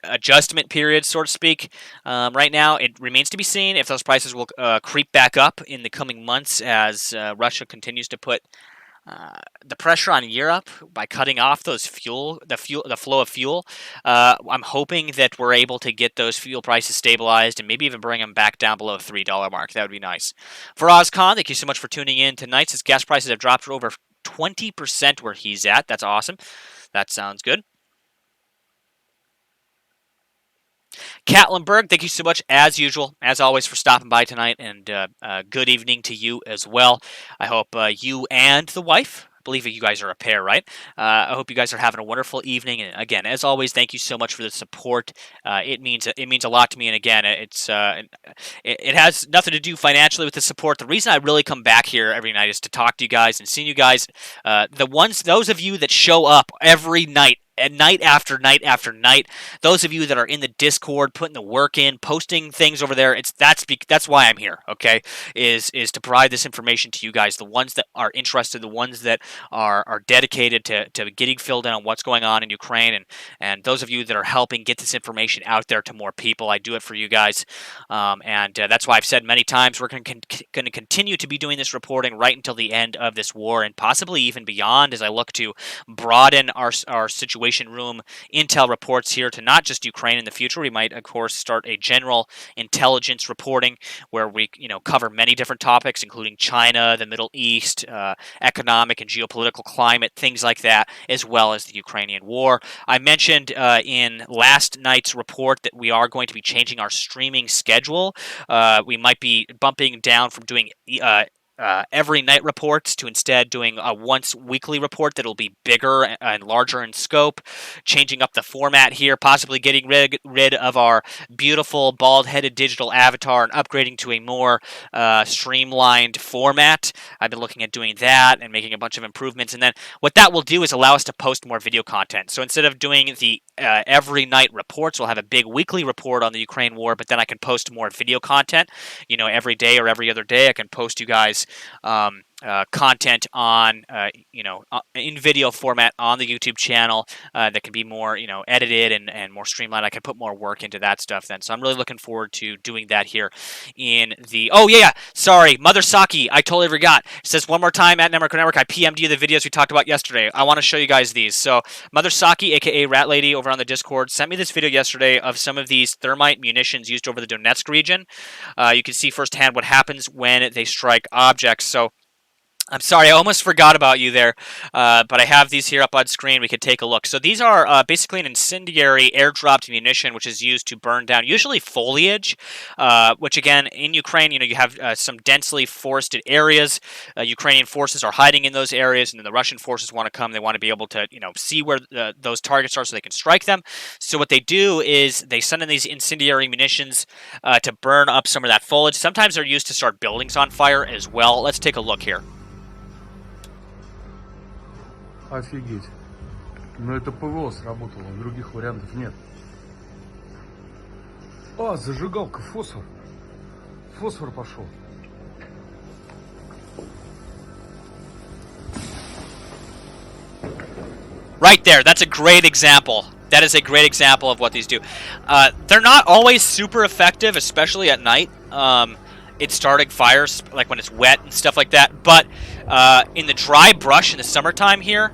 [SPEAKER 2] adjustment period, so to speak. Right now, it remains to be seen if those prices will creep back up in the coming months as Russia continues to put the pressure on Europe by cutting off the flow of fuel. I'm hoping that we're able to get those fuel prices stabilized and maybe even bring them back down below the $3 mark. That would be nice. For Ozcon, thank you so much for tuning in tonight. Since gas prices have dropped over 20% where he's at, that's awesome. That sounds good. Katlenberg, thank you so much, as usual, as always, for stopping by tonight, and good evening to you as well. I hope you and the wife, I believe you guys are a pair, right? I hope you guys are having a wonderful evening, and again, as always, thank you so much for the support. It means a lot to me, and again, it has nothing to do financially with the support. The reason I really come back here every night is to talk to you guys and see you guys. Those of you that show up every night, and night after night after night, those of you that are in the Discord, putting the work in, posting things over there, that's why I'm here. Okay, is to provide this information to you guys, the ones that are interested, the ones that are dedicated to getting filled in on what's going on in Ukraine, and those of you that are helping get this information out there to more people. I do it for you guys, and that's why I've said many times we're going to continue to be doing this reporting right until the end of this war, and possibly even beyond, as I look to broaden our situation room intel reports here to not just Ukraine in the future. We might, of course, start a general intelligence reporting where we, cover many different topics, including China, the Middle East, economic and geopolitical climate, things like that, as well as the Ukrainian war. I mentioned in last night's report that we are going to be changing our streaming schedule. We might be bumping down from doing every night reports to instead doing a once weekly report that'll be bigger and larger in scope, changing up the format here, possibly getting rid of our beautiful bald-headed digital avatar and upgrading to a more streamlined format. I've been looking at doing that and making a bunch of improvements, and then what that will do is allow us to post more video content. So instead of doing the every night reports, we'll have a big weekly report on the Ukraine war, but then I can post more video content, every day or every other day. I can post you guys content on in video format on the YouTube channel that can be more edited and more streamlined. I can put more work into that stuff then. So I'm really looking forward to doing that here in the sorry, Mother Saki, I totally forgot. It says one more time at Nemico Network, I PM'd you the videos we talked about yesterday. I want to show you guys these. So Mother Saki, aka Rat Lady over on the Discord, sent me this video yesterday of some of these thermite munitions used over the Donetsk region. You can see firsthand what happens when they strike objects. So I'm sorry, I almost forgot about you there, but I have these here up on screen. We could take a look. So these are basically an incendiary airdropped munition, which is used to burn down usually foliage, which again, in Ukraine, you have some densely forested areas. Ukrainian forces are hiding in those areas, and then the Russian forces want to come. They want to be able to, see where those targets are so they can strike them. So what they do is they send in these incendiary munitions to burn up some of that foliage. Sometimes they're used to start buildings on fire as well. Let's take a look here.
[SPEAKER 3] Офигеть. Но это ПВО сработало, других вариантов нет. А, зажигалка, фосфор. Фосфор пошел.
[SPEAKER 2] Right there. That's a great example. That is a great example of what these do. They're not always super effective, especially at night. It's starting fires, like when it's wet and stuff like that. But in the dry brush in the summertime here,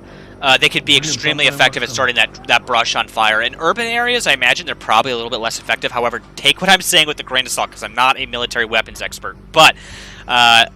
[SPEAKER 2] they could be extremely effective at starting that brush on fire. In urban areas, I imagine they're probably a little bit less effective. However, take what I'm saying with a grain of salt, because I'm not a military weapons expert. But I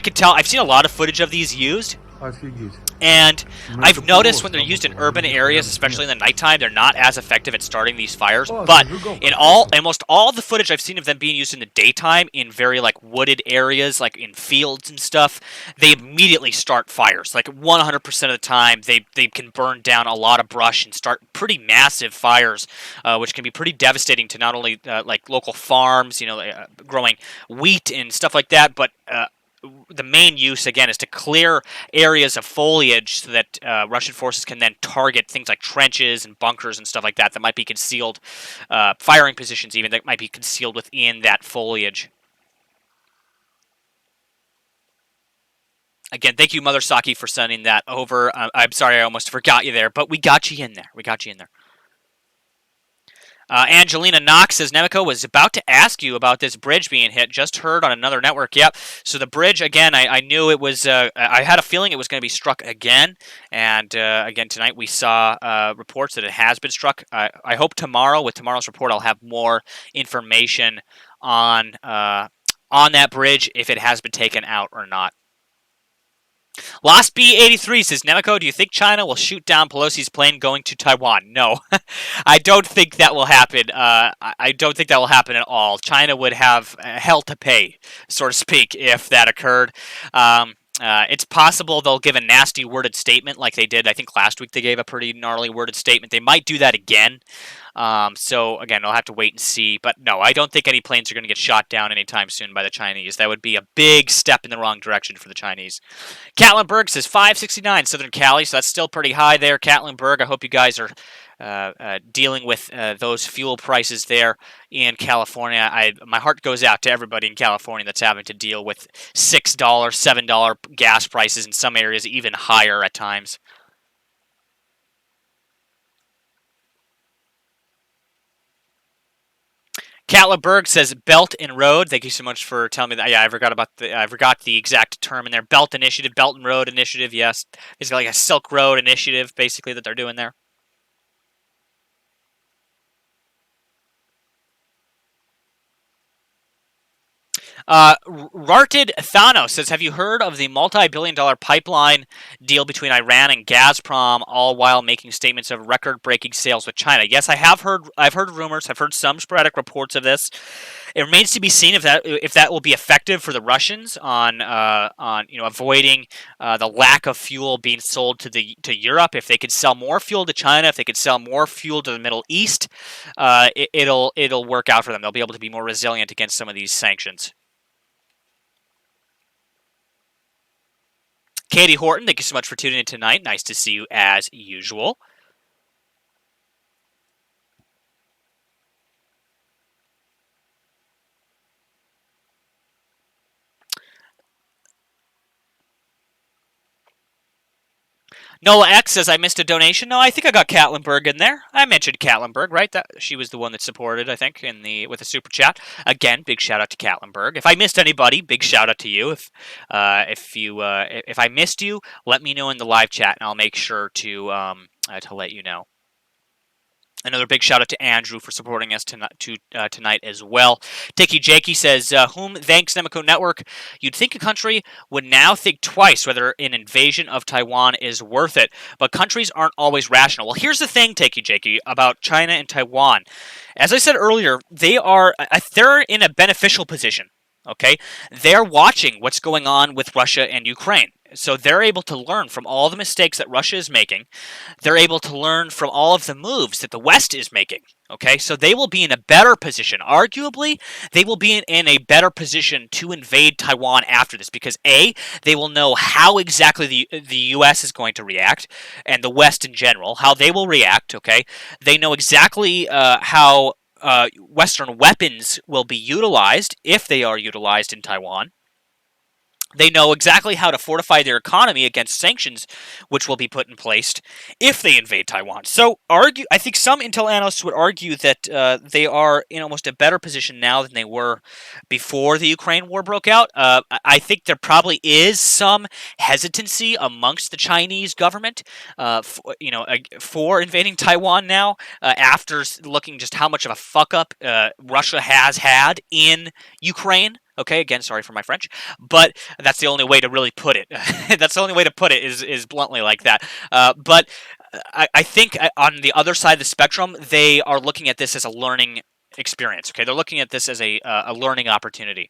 [SPEAKER 2] could tell, I've seen a lot of footage of these used.
[SPEAKER 3] Офигеть.
[SPEAKER 2] And I've noticed when they're used in urban areas, especially in the nighttime, they're not as effective at starting these fires. But in almost all the footage I've seen of them being used in the daytime, in very wooded areas, like in fields and stuff, they immediately start fires. Like 100% of the time, they can burn down a lot of brush and start pretty massive fires, which can be pretty devastating to not only local farms, growing wheat and stuff like that, but the main use, again, is to clear areas of foliage so that Russian forces can then target things like trenches and bunkers and stuff like that might be concealed, firing positions even, that might be concealed within that foliage. Again, thank you, Mother Saki, for sending that over. I'm sorry I almost forgot you there, but we got you in there. Angelina Knox says, Nemico was about to ask you about this bridge being hit. Just heard on another network. Yep. So the bridge, again, I knew it was, I had a feeling it was going to be struck again. And again, tonight we saw reports that it has been struck. I hope tomorrow, with tomorrow's report, I'll have more information on that bridge, if it has been taken out or not. Lost B83 says, Nemico, do you think China will shoot down Pelosi's plane going to Taiwan? No, I don't think that will happen. I don't think that will happen at all. China would have hell to pay, so to speak, if that occurred. It's possible they'll give a nasty worded statement like they did. I think last week they gave a pretty gnarly worded statement. They might do that again. So, again, I'll have to wait and see. But no, I don't think any planes are going to get shot down anytime soon by the Chinese. That would be a big step in the wrong direction for the Chinese. Catlinburg says 569 Southern Cali, so that's still pretty high there. Catlinburg, I hope you guys are dealing with those fuel prices there in California. My heart goes out to everybody in California that's having to deal with $6, $7 gas prices, in some areas even higher at times. Catlinburg says Belt and Road. Thank you so much for telling me that. Yeah, I forgot the exact term in there. Belt Initiative, Belt and Road Initiative. Yes, it's like a Silk Road Initiative, basically, that they're doing there. Rarted Thanos says, have you heard of the multi-billion-dollar pipeline deal between Iran and Gazprom, all while making statements of record-breaking sales with China? Yes, I have heard. I've heard rumors. I've heard some sporadic reports of this. It remains to be seen if that will be effective for the Russians on avoiding the lack of fuel being sold to Europe. If they could sell more fuel to China, if they could sell more fuel to the Middle East, it'll work out for them. They'll be able to be more resilient against some of these sanctions. Katie Horton, thank you so much for tuning in tonight. Nice to see you as usual. Noah X says, I missed a donation. No, I think I got Catlinburg in there. I mentioned Catlinburg, right? She was the one that supported, I think, with a super chat. Again, big shout out to Catlinburg. If I missed anybody, big shout out to you. If I missed you, let me know in the live chat, and I'll make sure to let you know. Another big shout out to Andrew for supporting us tonight as well. Dicky Jakey says, whom thanks Nemico Network. You'd think a country would now think twice whether an invasion of Taiwan is worth it, but countries aren't always rational. Well, here's the thing, Dicky Jakey, about China and Taiwan. As I said earlier, they're in a beneficial position. Okay, they're watching what's going on with Russia and Ukraine. So they're able to learn from all the mistakes that Russia is making. They're able to learn from all of the moves that the West is making. Okay, so they will be in a better position. Arguably, they will be in a better position to invade Taiwan after this because A, they will know how exactly the U.S. is going to react, and the West in general, how they will react. Okay, they know exactly how Western weapons will be utilized if they are utilized in Taiwan. They know exactly how to fortify their economy against sanctions, which will be put in place if they invade Taiwan. So, I think some intel analysts would argue that they are in almost a better position now than they were before the Ukraine war broke out. I think there probably is some hesitancy amongst the Chinese government, for invading Taiwan now, after looking just how much of a fuck up Russia has had in Ukraine. Okay, again, sorry for my French, but that's the only way to really put it. That's the only way to put it is bluntly like that. But I think on the other side of the spectrum, they are looking at this as a learning experience. Okay, they're looking at this as a learning opportunity.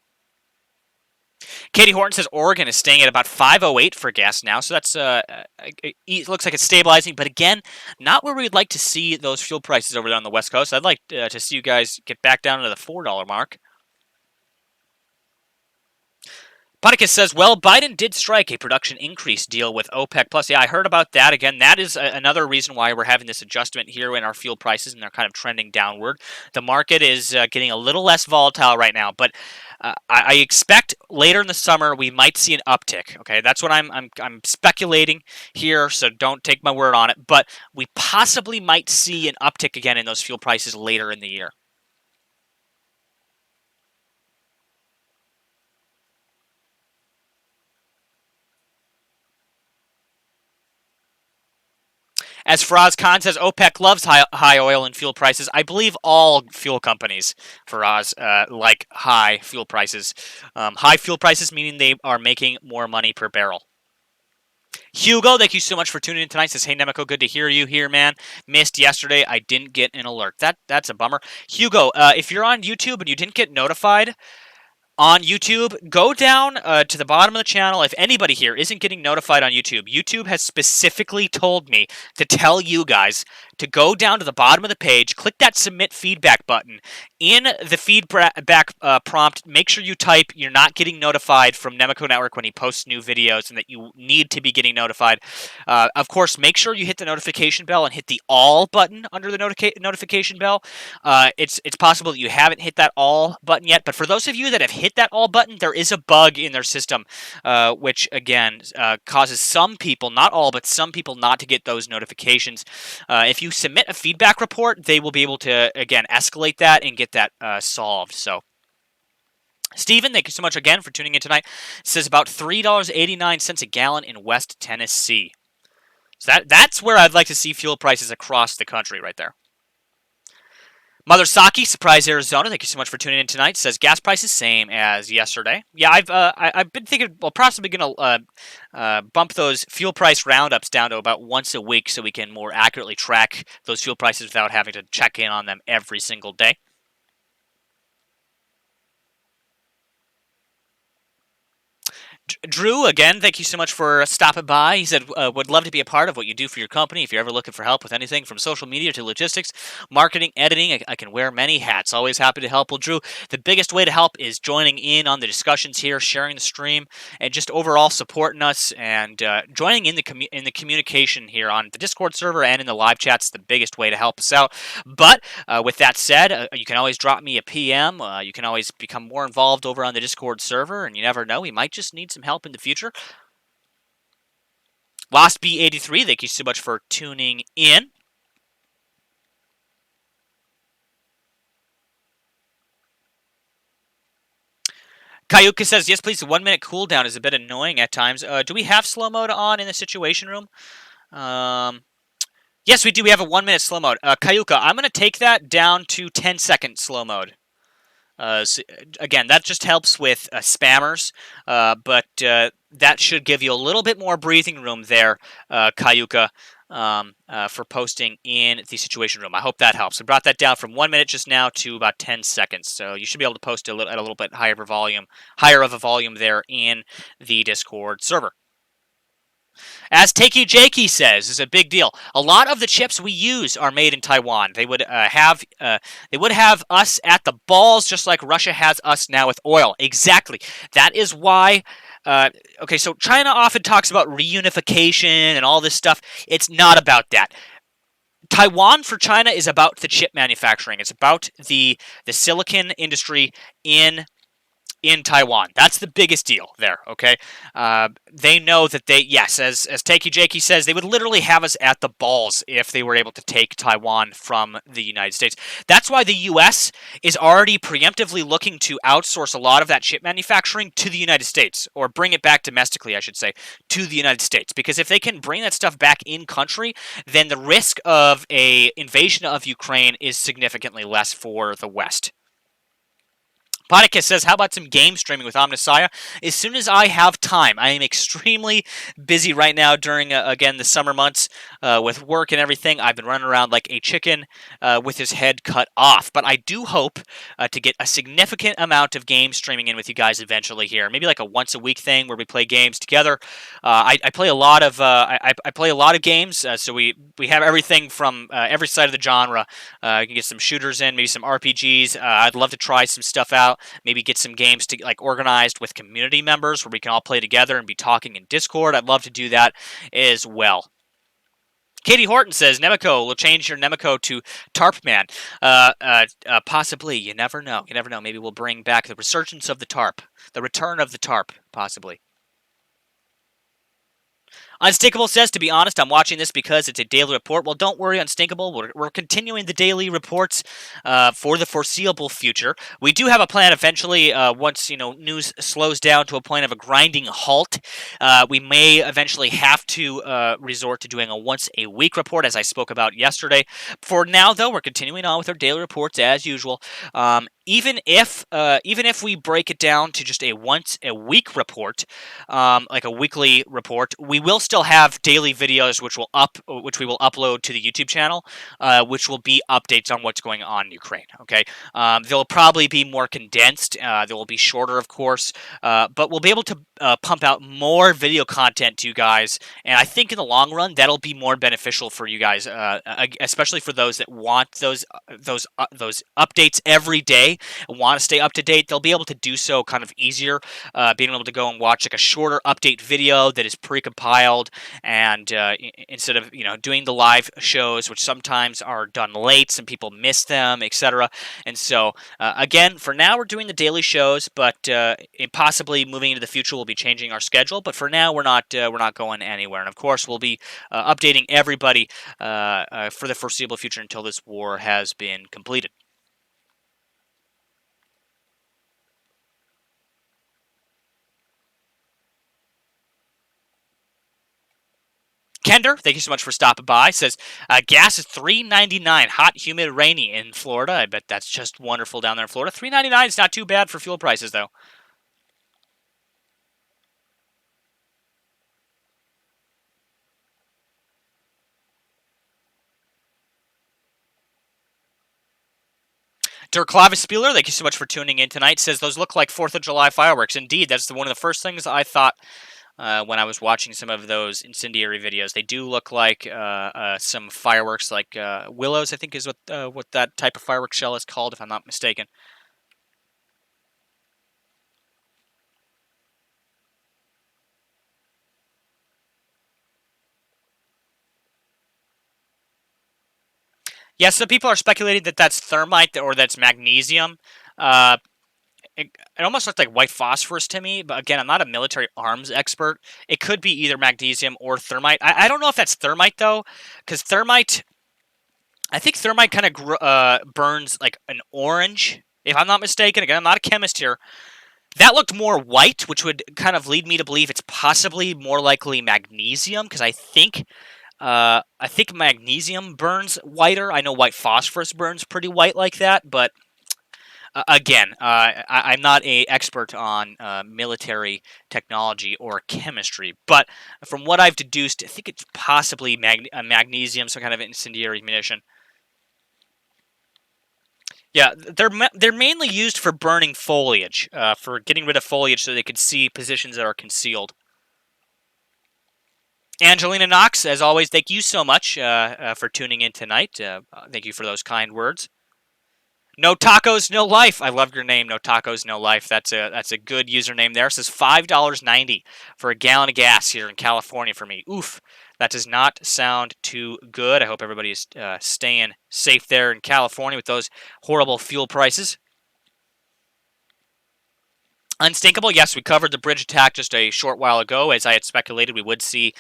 [SPEAKER 2] Katie Horton says Oregon is staying at about 508 for gas now, so that's it looks like it's stabilizing. But again, not where we'd like to see those fuel prices over there on the West Coast. I'd like to see you guys get back down to the $4 mark. Poticus says, well, Biden did strike a production increase deal with OPEC+. Plus, yeah, I heard about that. Again, that is another reason why we're having this adjustment here in our fuel prices, and they're kind of trending downward. The market is getting a little less volatile right now, but I expect later in the summer we might see an uptick. Okay, that's what I'm speculating here, so don't take my word on it. But we possibly might see an uptick again in those fuel prices later in the year. As Faraz Khan says, OPEC loves high oil and fuel prices. I believe all fuel companies, Faraz, like high fuel prices. High fuel prices meaning they are making more money per barrel. Hugo, thank you so much for tuning in tonight. Says, hey, Nemico, good to hear you here, man. Missed yesterday. I didn't get an alert. That's a bummer. Hugo, if you're on YouTube and you didn't get notified on YouTube, go down to the bottom of the channel. If anybody here isn't getting notified on YouTube, YouTube has specifically told me to tell you guys to go down to the bottom of the page, click that submit feedback button. In the feedback prompt, make sure you type you're not getting notified from Nemico Network when he posts new videos and that you need to be getting notified. Of course, make sure you hit the notification bell and hit the all button under the notification bell. It's possible that you haven't hit that all button yet, but for those of you that have hit that all button, there is a bug in their system, which again causes some people, not all, but some people not to get those notifications. If you submit a feedback report, they will be able to, again, escalate that and get that solved. So, Steven, thank you so much again for tuning in tonight. It says about $3.89 a gallon in West Tennessee. So that's where I'd like to see fuel prices across the country right there. Mother Saki, Surprise Arizona, thank you so much for tuning in tonight. Says gas prices same as yesterday. Yeah, I've been thinking, well, possibly going to bump those fuel price roundups down to about once a week so we can more accurately track those fuel prices without having to check in on them every single day. Drew, again, thank you so much for stopping by. He said, would love to be a part of what you do for your company. If you're ever looking for help with anything from social media to logistics, marketing, editing, I can wear many hats. Always happy to help. Well, Drew, the biggest way to help is joining in on the discussions here, sharing the stream, and just overall supporting us and joining in the communication here on the Discord server and in the live chats. The biggest way to help us out. But with that said, you can always drop me a PM. You can always become more involved over on the Discord server, and you never know, we might just need some help in the future. Lost B83, thank you so much for tuning in. Kayuka says, yes, please, the 1 minute cooldown is a bit annoying at times. Do we have slow mode on in the Situation Room? Yes, we do. We have a 1 minute slow mode. Kayuka, I'm going to take that down to 10-second slow mode. So, again, that just helps with spammers, but that should give you a little bit more breathing room there, Kayuka, for posting in the Situation Room. I hope that helps. We brought that down from 1 minute just now to about 10 seconds, so you should be able to post at a little bit higher of a volume there in the Discord server. As Takey Jakey says, is a big deal. A lot of the chips we use are made in Taiwan. They would have us at the balls, just like Russia has us now with oil. Exactly. That is why. Okay, so China often talks about reunification and all this stuff. It's not about that. Taiwan for China is about the chip manufacturing. It's about the silicon industry in Taiwan. That's the biggest deal there, okay? They know that yes, as Takey Jakey says, they would literally have us at the balls if they were able to take Taiwan from the United States. That's why the U.S. is already preemptively looking to outsource a lot of that chip manufacturing to the United States, or bring it back domestically, I should say, to the United States. Because if they can bring that stuff back in country, then the risk of an invasion of Ukraine is significantly less for the West. Ponicus says, how about some game streaming with Omnissiah? As soon as I have time. I am extremely busy right now during, again, the summer months with work and everything. I've been running around like a chicken with his head cut off. But I do hope to get a significant amount of game streaming in with you guys eventually here. Maybe like a once-a-week thing where we play games together. I play a lot of I play a lot of games, so we have everything from every side of the genre. You can get some shooters in, maybe some RPGs. I'd love to try some stuff out. Maybe get some games to organized with community members where we can all play together and be talking in Discord. I'd love to do that as well. Katie Horton says, Nemico, we'll change your Nemico to Tarp Man. Possibly. You never know. You never know. Maybe we'll bring back the resurgence of the Tarp. The return of the Tarp, possibly. Unstinkable says, to be honest, I'm watching this because it's a daily report. Well, don't worry, Unstinkable. We're continuing the daily reports for the foreseeable future. We do have a plan eventually, once news slows down to a point of a grinding halt. We may eventually have to resort to doing a once-a-week report, as I spoke about yesterday. For now, though, we're continuing on with our daily reports as usual. Even if we break it down to just a once-a-week report, like a weekly report, we will still have daily videos which we will upload to the YouTube channel, which will be updates on what's going on in Ukraine. Okay, they'll probably be more condensed. They will be shorter, of course, but we'll be able to pump out more video content to you guys, and I think in the long run that'll be more beneficial for you guys, especially for those that want those updates every day and want to stay up to date. They'll be able to do so kind of easier, being able to go and watch like a shorter update video that is pre-compiled, and instead of doing the live shows, which sometimes are done late, some people miss them, etc. And so again, for now we're doing the daily shows, but possibly moving into the future we'll be changing our schedule. But for now we're not going anywhere, and of course we'll be updating everybody for the foreseeable future until this war has been completed. Kender, thank you so much for stopping by. Says, gas is $3.99, hot, humid, rainy in Florida. I bet that's just wonderful down there in Florida. $3.99 is not too bad for fuel prices, though. Dirk Clavis-Spieler, thank you so much for tuning in tonight. Says, those look like 4th of July fireworks. Indeed, that's one of the first things I thought when I was watching some of those incendiary videos. They do look like some fireworks, like willows, I think is what that type of fireworks shell is called, if I'm not mistaken. Yeah, so people are speculating that that's thermite or that's magnesium. It almost looked like white phosphorus to me, but again, I'm not a military arms expert. It could be either magnesium or thermite. I don't know if that's thermite, though, because I think thermite kind of burns like an orange, if I'm not mistaken. Again, I'm not a chemist here. That looked more white, which would kind of lead me to believe it's possibly more likely magnesium, because I think I think magnesium burns whiter. I know white phosphorus burns pretty white like that, but again, I'm not an expert on military technology or chemistry, but from what I've deduced, I think it's possibly magnesium, some kind of incendiary munition. Yeah, they're mainly used for burning foliage, for getting rid of foliage so they could see positions that are concealed. Angelina Knox, as always, thank you so much for tuning in tonight. Thank you for those kind words. No tacos, no life. I love your name. No tacos, no life. That's a good username there. It says $5.90 for a gallon of gas here in California for me. Oof, that does not sound too good. I hope everybody is staying safe there in California with those horrible fuel prices. Unstinkable, yes, we covered the bridge attack just a short while ago. As I had speculated, we would see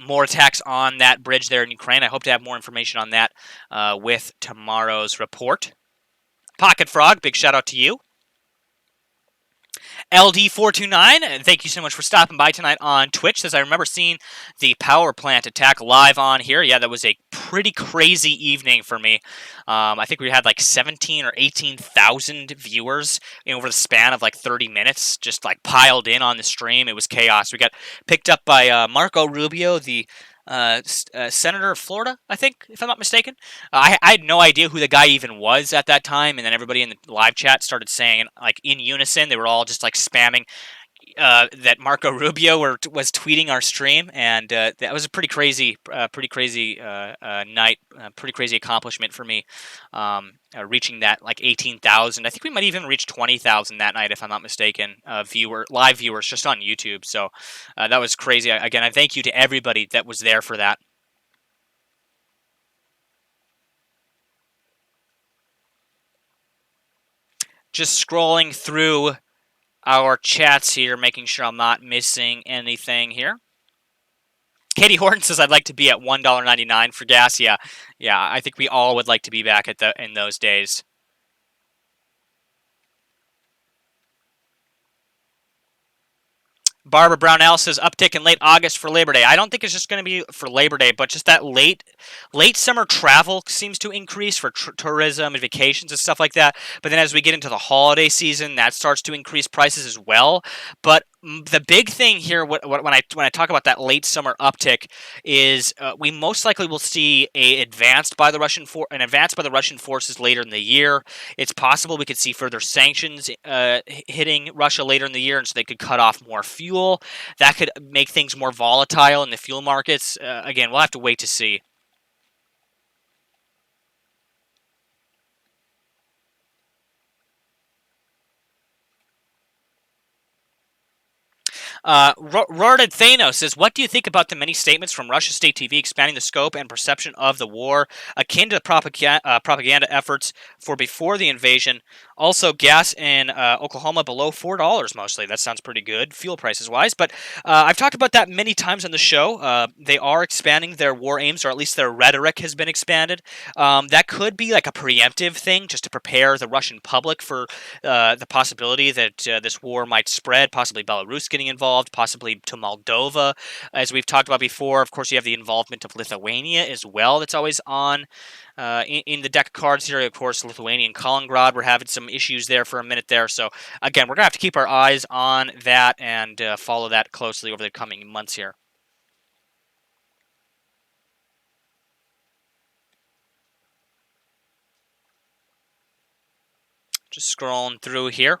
[SPEAKER 2] more attacks on that bridge there in Ukraine. I hope to have more information on that with tomorrow's report. Pocket Frog, big shout out to you. LD429, thank you so much for stopping by tonight on Twitch. Says, I remember seeing the power plant attack live on here. Yeah, that was a pretty crazy evening for me. I think we had like 17 or 18,000 viewers over the span of like 30 minutes, just like piled in on the stream. It was chaos. We got picked up by Marco Rubio, the senator of Florida, I think, if I'm not mistaken. I had no idea who the guy even was at that time, and then everybody in the live chat started saying, like, in unison, they were all just like spamming that Marco Rubio was tweeting our stream, and that was a pretty crazy night, pretty crazy accomplishment for me, reaching that like 18,000. I think we might even reach 20,000 that night, if I'm not mistaken, live viewers just on YouTube. So that was crazy. Again, I thank you to everybody that was there for that. Just scrolling through our chats here, making sure I'm not missing anything here. Katie Horton says, I'd like to be at $1.99 for gas. Yeah, I think we all would like to be back in those days. Barbara Brownell says uptick in late August for Labor Day. I don't think it's just going to be for Labor Day, but just that late summer travel seems to increase for tourism and vacations and stuff like that. But then as we get into the holiday season, that starts to increase prices as well. But the big thing here, when I talk about that late summer uptick, is we most likely will see an advance by the Russian forces later in the year. It's possible we could see further sanctions hitting Russia later in the year, and so they could cut off more fuel. That could make things more volatile in the fuel markets. Again, we'll have to wait to see. Rorded Thanos says, what do you think about the many statements from Russia State TV expanding the scope and perception of the war, akin to propaganda efforts for before the invasion? Also, gas in Oklahoma below $4 mostly. That sounds pretty good, fuel prices wise. But I've talked about that many times on the show. They are expanding their war aims, or at least their rhetoric has been expanded. That could be like a preemptive thing, just to prepare the Russian public for the possibility that this war might spread, possibly Belarus getting involved, possibly to Moldova, as we've talked about before. Of course, you have the involvement of Lithuania as well. That's always on in the deck of cards here. Of course, Lithuania and Kaliningrad, we're having some issues there for a minute there. So again, we're gonna have to keep our eyes on that and follow that closely over the coming months here. Just scrolling through here.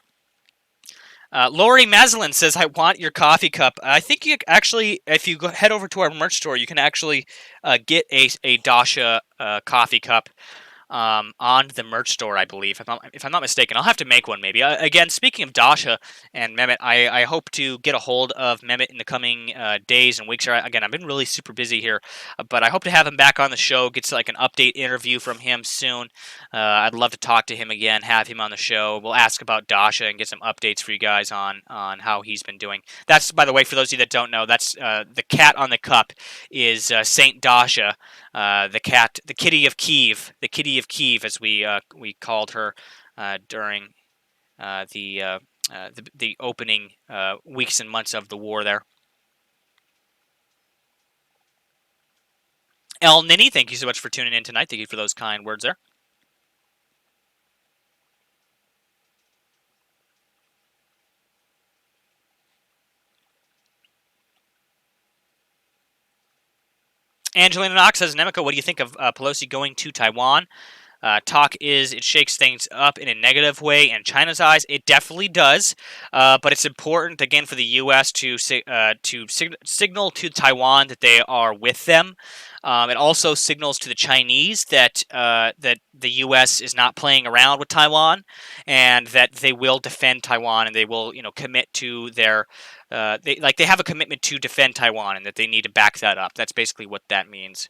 [SPEAKER 2] Lori Maslin says, I want your coffee cup. I think you actually, if you head over to our merch store, you can actually get a Dasha coffee cup on the merch store, I believe, if I'm not mistaken. I'll have to make one maybe. Again, speaking of Dasha and Mehmet, I hope to get a hold of Mehmet in the coming days and weeks. Again, I've been really super busy here, but I hope to have him back on the show, get like an update interview from him soon. I'd love to talk to him again, have him on the show. We'll ask about Dasha and get some updates for you guys on how he's been doing. That's, by the way, for those of you that don't know, that's the cat on the cup is Saint Dasha. The kitty of Kiev, as we called her during the opening weeks and months of the war there. El Nini, thank you so much for tuning in tonight. Thank you for those kind words there. Angelina Knox says, Nemico, what do you think of Pelosi going to Taiwan? Talk is it shakes things up in a negative way in China's eyes. It definitely does, but it's important again for the U.S. to signal to Taiwan that they are with them. It also signals to the Chinese that that the U.S. is not playing around with Taiwan, and that they will defend Taiwan, and they will commit to their they have a commitment to defend Taiwan, and that they need to back that up. That's basically what that means.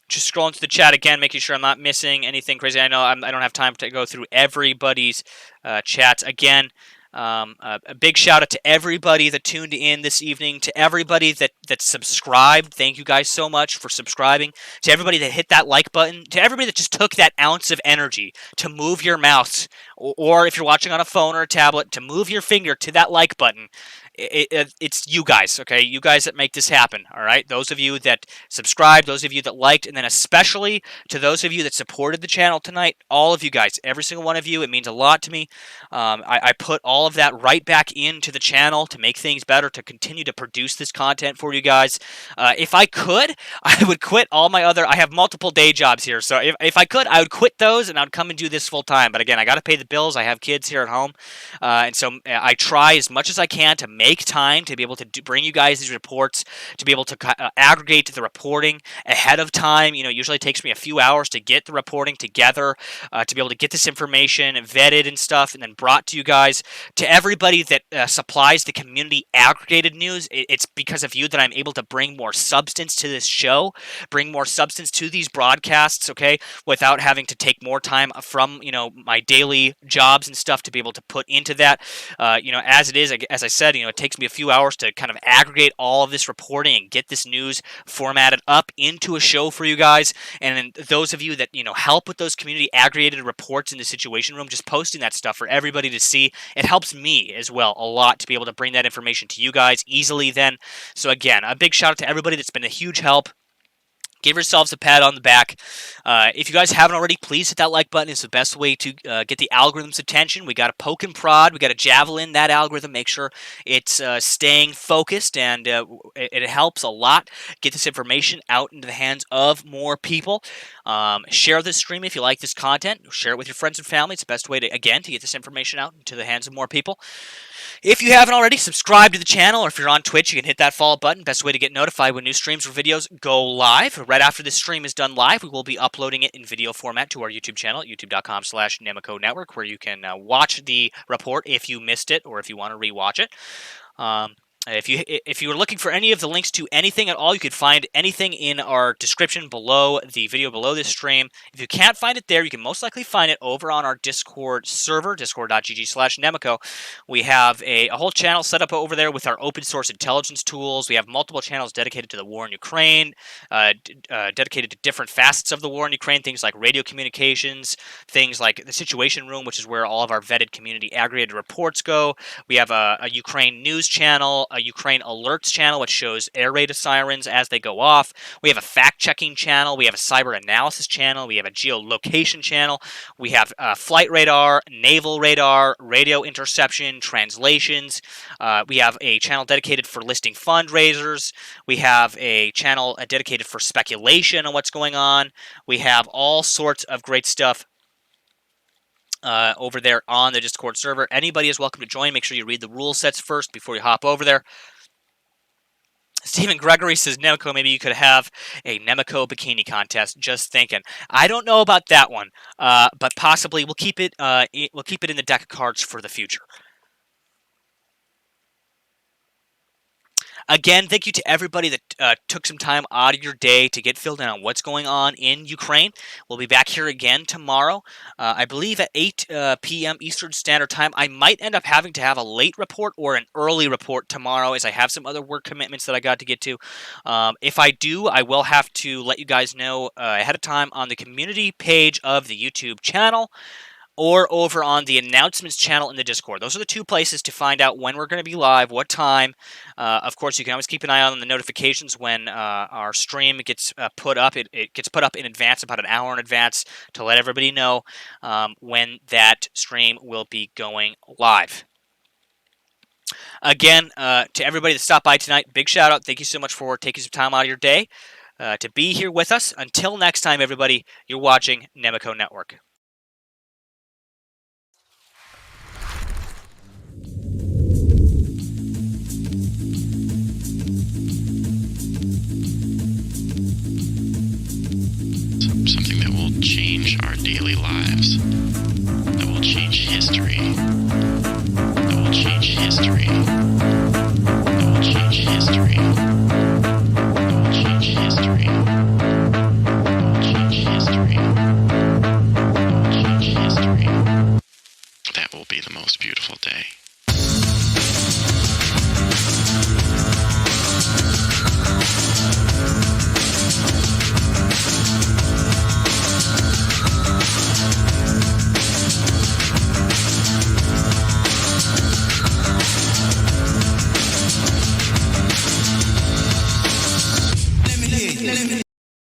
[SPEAKER 2] Just scrolling to the chat again, making sure I'm not missing anything crazy. I know I don't have time to go through everybody's chats again. A big shout out to everybody that tuned in this evening, to everybody that subscribed. Thank you guys so much for subscribing. To everybody that hit that like button, to everybody that just took that ounce of energy to move your mouse, or if you're watching on a phone or a tablet, to move your finger to that like button. It's you guys, okay? You guys that make this happen, all right? Those of you that subscribed, those of you that liked, and then especially to those of you that supported the channel tonight, all of you guys, every single one of you, it means a lot to me. I put all of that right back into the channel to make things better, to continue to produce this content for you guys. If I could, I would quit all my other, I have multiple day jobs here, so if I could, I would quit those and I'd come and do this full time. But again, I got to pay the bills. I have kids here at home, and so I try as much as I can to make time to be able to bring you guys these reports, to be able to aggregate the reporting ahead of time. Usually it takes me a few hours to get the reporting together, to be able to get this information vetted and stuff, and then brought to you guys. To everybody that supplies the community aggregated news, it's because of you that I'm able to bring more substance to this show, bring more substance to these broadcasts, okay, without having to take more time from, my daily jobs and stuff to be able to put into that. As it is, as I said, it takes me a few hours to kind of aggregate all of this reporting and get this news formatted up into a show for you guys. And then those of you that, help with those community aggregated reports in the Situation Room, just posting that stuff for everybody to see, it helps me as well a lot to be able to bring that information to you guys easily then. So again, a big shout out to everybody that's been a huge help. Give yourselves a pat on the back. If you guys haven't already, please hit that like button. It's the best way to get the algorithm's attention. We got to poke and prod. We got to javelin that algorithm, make sure it's staying focused, and it helps a lot get this information out into the hands of more people. Share this stream if you like this content. Share it with your friends and family. It's the best way to get this information out into the hands of more people. If you haven't already, subscribe to the channel, or if you're on Twitch, you can hit that follow button. Best way to get notified when new streams or videos go live. Right after this stream is done live, we will be uploading it in video format to our YouTube channel at youtube.com/Nemico Network, where you can watch the report if you missed it or if you want to rewatch it. If you were looking for any of the links to anything at all, you could find anything in our description below the video below this stream. If you can't find it there, you can most likely find it over on our Discord server, discord.gg/Nemico. We have a whole channel set up over there with our open source intelligence tools. We have multiple channels dedicated to the war in Ukraine, dedicated to different facets of the war in Ukraine, things like radio communications, things like the Situation Room, which is where all of our vetted community aggregated reports go. We have a Ukraine news channel, a Ukraine alerts channel, which shows air raid sirens as they go off. We have a fact-checking channel. We have a cyber analysis channel. We have a geolocation channel. We have flight radar, naval radar, radio interception, translations. We have a channel dedicated for listing fundraisers. We have a channel dedicated for speculation on what's going on. We have all sorts of great stuff over there on the Discord server. Anybody is welcome to join. Make sure you read the rule sets first before you hop over there. Stephen Gregory says, Nemico, maybe you could have a Nemico bikini contest. Just thinking. I don't know about that one, but possibly we'll keep it in the deck of cards for the future. Again, thank you to everybody that took some time out of your day to get filled in on what's going on in Ukraine. We'll be back here again tomorrow, I believe at 8 p.m. Eastern Standard Time. I might end up having to have a late report or an early report tomorrow, as I have some other work commitments that I got to get to. If I do, I will have to let you guys know ahead of time on the community page of the YouTube channel. or over on the announcements channel in the Discord. Those are the two places to find out when we're going to be live, what time. Of course, you can always keep an eye on the notifications when our stream gets put up. It gets put up in advance, about an hour in advance, to let everybody know when that stream will be going live. Again, to everybody that stopped by tonight, big shout out. Thank you so much for taking some time out of your day to be here with us. Until next time, everybody, you're watching Nemico Network.
[SPEAKER 1] Something that will change our daily lives, that will change history, that will change history, that will change history, that will change history, that will change history, that will change history. That will be the most beautiful day.